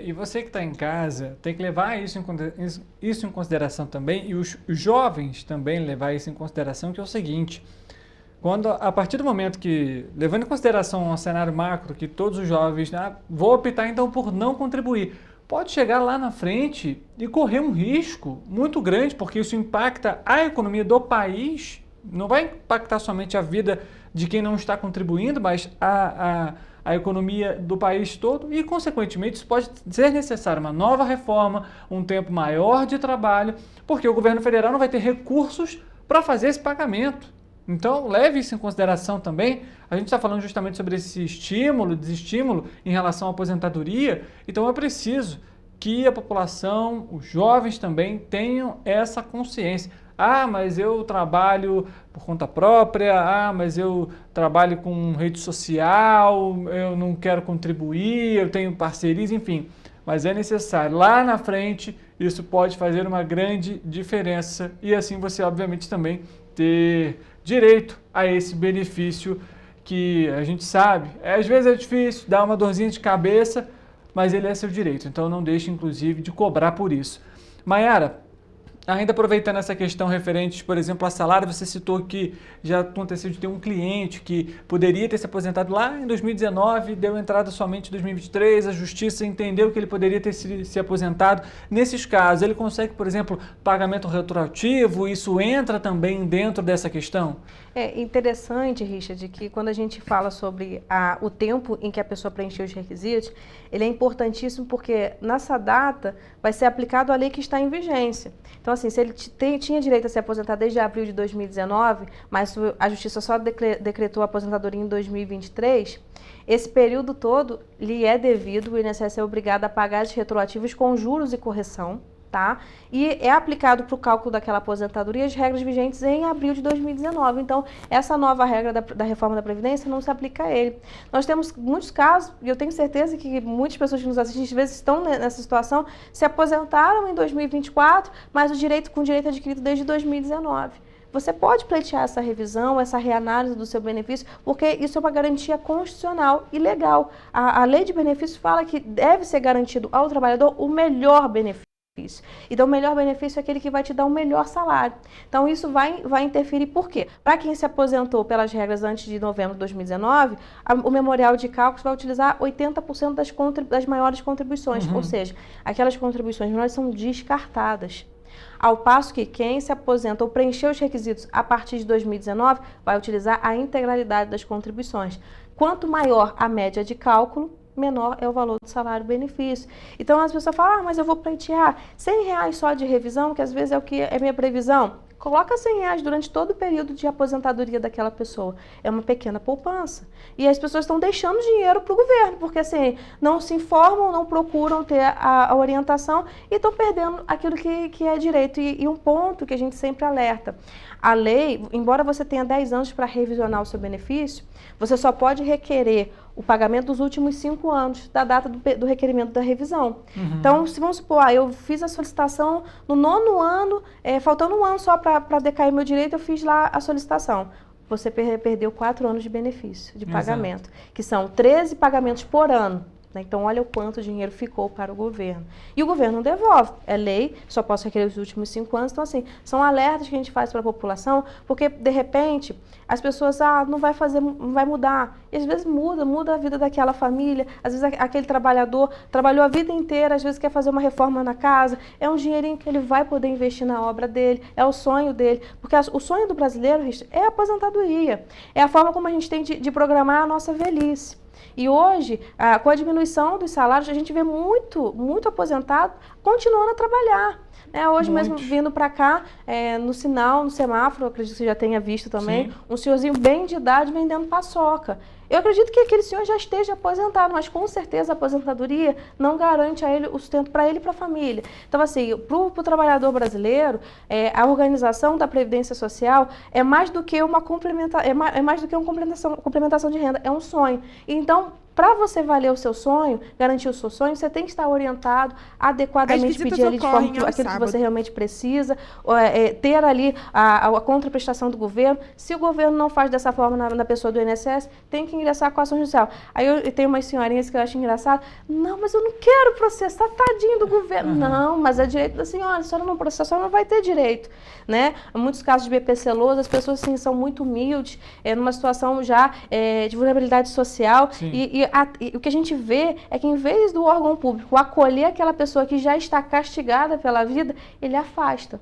E você que está em casa tem que levar isso em consideração também, e os jovens também levar isso em consideração, que é o seguinte: a partir do momento que, levando em consideração um cenário macro, que todos os jovens, vou optar então por não contribuir, pode chegar lá na frente e correr um risco muito grande, porque isso impacta a economia do país, não vai impactar somente a vida de quem não está contribuindo, mas a economia do país todo, e consequentemente isso pode ser necessário uma nova reforma, um tempo maior de trabalho, porque o governo federal não vai ter recursos para fazer esse pagamento. Então, leve isso em consideração também. A gente está falando justamente sobre esse desestímulo em relação à aposentadoria. Então, é preciso que a população, os jovens também, tenham essa consciência. Mas eu trabalho por conta própria, mas eu trabalho com rede social, eu não quero contribuir, eu tenho parcerias, enfim. Mas é necessário. Lá na frente, isso pode fazer uma grande diferença. E assim você, obviamente, também ter direito a esse benefício que a gente sabe. Às vezes é difícil, dá uma dorzinha de cabeça, mas ele é seu direito. Então não deixe, inclusive, de cobrar por isso. Mayara, ainda aproveitando essa questão referente, por exemplo, a salário, você citou que já aconteceu de ter um cliente que poderia ter se aposentado lá em 2019, deu entrada somente em 2023, a justiça entendeu que ele poderia ter se aposentado. Nesses casos, ele consegue, por exemplo, pagamento retroativo? Isso entra também dentro dessa questão? É interessante, Richard, que quando a gente fala sobre o tempo em que a pessoa preencheu os requisitos, ele é importantíssimo porque nessa data vai ser aplicado a lei que está em vigência. Então, assim, se ele tinha direito a se aposentar desde abril de 2019, mas a Justiça só decretou a aposentadoria em 2023, esse período todo lhe é devido, o INSS é obrigado a pagar os retroativos com juros e correção, tá? E é aplicado para o cálculo daquela aposentadoria as regras vigentes em abril de 2019. Então, essa nova regra da reforma da Previdência não se aplica a ele. Nós temos muitos casos, e eu tenho certeza que muitas pessoas que nos assistem, às vezes estão nessa situação, se aposentaram em 2024, mas com direito adquirido desde 2019. Você pode pleitear essa revisão, essa reanálise do seu benefício, porque isso é uma garantia constitucional e legal. A lei de benefícios fala que deve ser garantido ao trabalhador o melhor benefício. Então, o melhor benefício é aquele que vai te dar um melhor salário. Então, isso vai interferir por quê? Para quem se aposentou pelas regras antes de novembro de 2019, o memorial de cálculos vai utilizar 80% das maiores contribuições, ou seja, aquelas contribuições menores são descartadas. Ao passo que quem se aposenta ou preencheu os requisitos a partir de 2019 vai utilizar a integralidade das contribuições. Quanto maior a média de cálculo, menor é o valor do salário-benefício. Então as pessoas falam, mas eu vou pleitear R$100 só de revisão, que às vezes é o que é minha previsão. Coloca R$100 durante todo o período de aposentadoria daquela pessoa. É uma pequena poupança. E as pessoas estão deixando dinheiro para o governo, porque assim, não se informam, não procuram ter a orientação e estão perdendo aquilo que é direito. E um ponto que a gente sempre alerta, a lei, embora você tenha 10 anos para revisionar o seu benefício, você só pode requerer o pagamento dos últimos 5 anos, da data do requerimento da revisão. Então, se vamos supor, eu fiz a solicitação no 9º ano, faltando 1 ano só para decair meu direito, eu fiz lá a solicitação. Você perdeu 4 anos de benefício, de pagamento, que são 13 pagamentos por ano. Então, olha o quanto dinheiro ficou para o governo. E o governo não devolve. É lei, só posso requerer os últimos 5 anos. Então, assim, são alertas que a gente faz para a população, porque, de repente, as pessoas, não vai mudar. E, às vezes, muda a vida daquela família. Às vezes, aquele trabalhador trabalhou a vida inteira, às vezes quer fazer uma reforma na casa. É um dinheirinho que ele vai poder investir na obra dele. É o sonho dele. Porque o sonho do brasileiro, Richard, é a aposentadoria. É a forma como a gente tem de programar a nossa velhice. E hoje, com a diminuição dos salários, a gente vê muito aposentado continuando a trabalhar. Hoje mesmo, vindo para cá, no sinal, no semáforo, acredito que você já tenha visto também, um senhorzinho bem de idade vendendo paçoca. Eu acredito que aquele senhor já esteja aposentado, mas com certeza a aposentadoria não garante a ele o sustento para ele e para a família. Então, assim, para o trabalhador brasileiro, a organização da Previdência Social é mais do que uma complementação de renda, é um sonho. Então, para você valer o seu sonho, garantir o seu sonho, você tem que estar orientado, adequadamente pedir ali de forma aquilo que você realmente precisa, ter ali a contraprestação do governo. Se o governo não faz dessa forma na pessoa do INSS, tem que ingressar com a ação judicial. Aí eu tenho umas senhorinhas que eu acho engraçado, não, mas eu não quero processar, tadinho do governo. Não, mas é direito da senhora, a senhora não processar, a senhora não vai ter direito. Né? Em muitos casos de BPC-Loas, as pessoas assim, são muito humildes, numa situação já de vulnerabilidade social, e o que a gente vê é que, em vez do órgão público acolher aquela pessoa que já está castigada pela vida, ele afasta.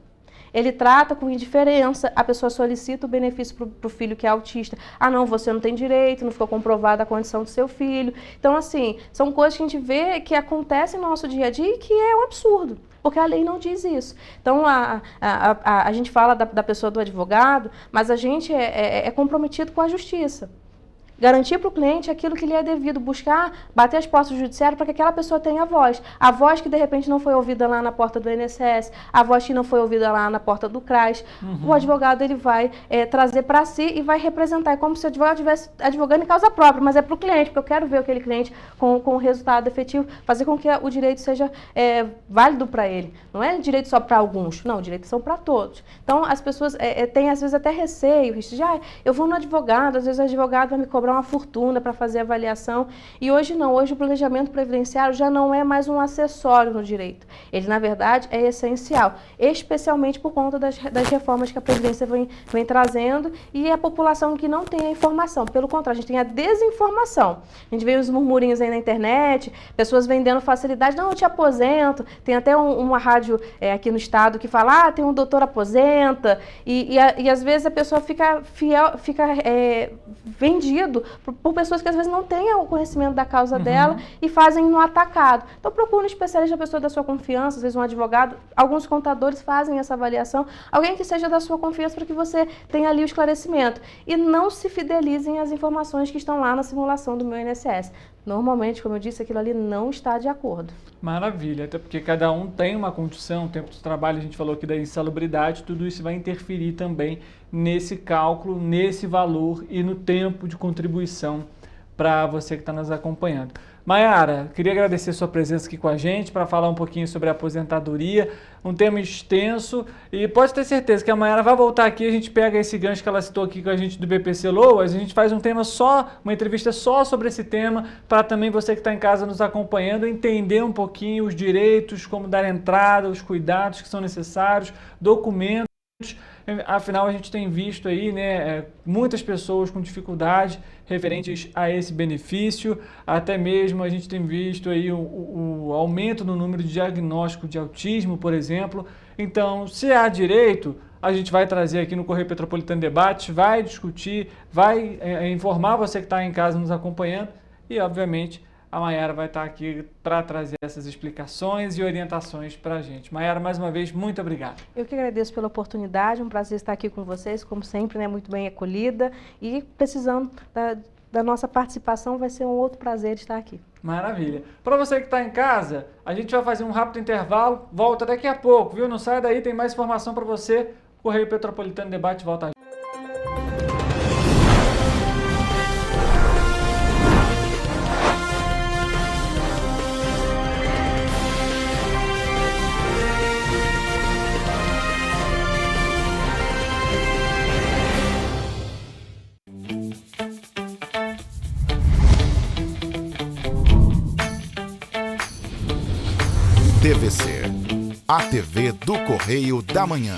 Ele trata com indiferença, a pessoa solicita o benefício para o filho que é autista. Não, você não tem direito, não ficou comprovada a condição do seu filho. Então, assim, são coisas que a gente vê que acontecem no nosso dia a dia e que é um absurdo, porque a lei não diz isso. Então, a gente fala da pessoa do advogado, mas a gente é comprometido com a justiça. Garantir para o cliente aquilo que lhe é devido, buscar, bater as portas do judiciário para que aquela pessoa tenha voz. A voz que, de repente, não foi ouvida lá na porta do INSS, a voz que não foi ouvida lá na porta do CRAS. O advogado ele vai trazer para si e vai representar. É como se o advogado estivesse advogando em causa própria, mas é para o cliente, porque eu quero ver aquele cliente com o resultado efetivo, fazer com que o direito seja válido para ele. Não é direito só para alguns, não, direitos são para todos. Então, as pessoas têm, às vezes, até receio, eu vou no advogado, às vezes o advogado vai me cobrar uma fortuna para fazer avaliação, e hoje não, hoje o planejamento previdenciário já não é mais um acessório no direito, ele na verdade é essencial, especialmente por conta das reformas que a Previdência vem trazendo, e a população que não tem a informação, pelo contrário, a gente tem a desinformação, a gente vê os murmurinhos aí na internet, pessoas vendendo facilidade, não, eu te aposento, tem até uma rádio aqui no estado que fala, tem um doutor aposenta, e às vezes a pessoa fica vendido por pessoas que às vezes não têm o conhecimento da causa dela e fazem no atacado. Então procure um especialista, a pessoa da sua confiança, às vezes um advogado, alguns contadores fazem essa avaliação, alguém que seja da sua confiança para que você tenha ali o esclarecimento. E não se fidelizem às informações que estão lá na simulação do meu INSS. Normalmente, como eu disse, aquilo ali não está de acordo. Maravilha, até porque cada um tem uma condição, tempo de trabalho, a gente falou aqui da insalubridade, tudo isso vai interferir também nesse cálculo, nesse valor e no tempo de contribuição para você que está nos acompanhando. Maiara, queria agradecer sua presença aqui com a gente para falar um pouquinho sobre a aposentadoria, um tema extenso, e pode ter certeza que a Maiara vai voltar aqui, a gente pega esse gancho que ela citou aqui com a gente do BPC-Loas, a gente faz uma entrevista só sobre esse tema, para também você que está em casa nos acompanhando entender um pouquinho os direitos, como dar entrada, os cuidados que são necessários, documentos. Afinal, a gente tem visto aí, muitas pessoas com dificuldade referentes a esse benefício, até mesmo a gente tem visto aí o aumento no número de diagnóstico de autismo, por exemplo. Então, se há direito, a gente vai trazer aqui no Correio Petropolitano Debate, vai discutir, vai informar você que está em casa nos acompanhando e, obviamente, a Maiara vai estar aqui para trazer essas explicações e orientações para a gente. Maiara, mais uma vez, muito obrigado. Eu que agradeço pela oportunidade, um prazer estar aqui com vocês, como sempre, né, muito bem acolhida, e precisando da nossa participação, vai ser um outro prazer estar aqui. Maravilha. Para você que está em casa, a gente vai fazer um rápido intervalo, volta daqui a pouco, viu? Não sai daí, tem mais informação para você. Correio Petropolitano Debate volta já. TVC, a TV do Correio da Manhã.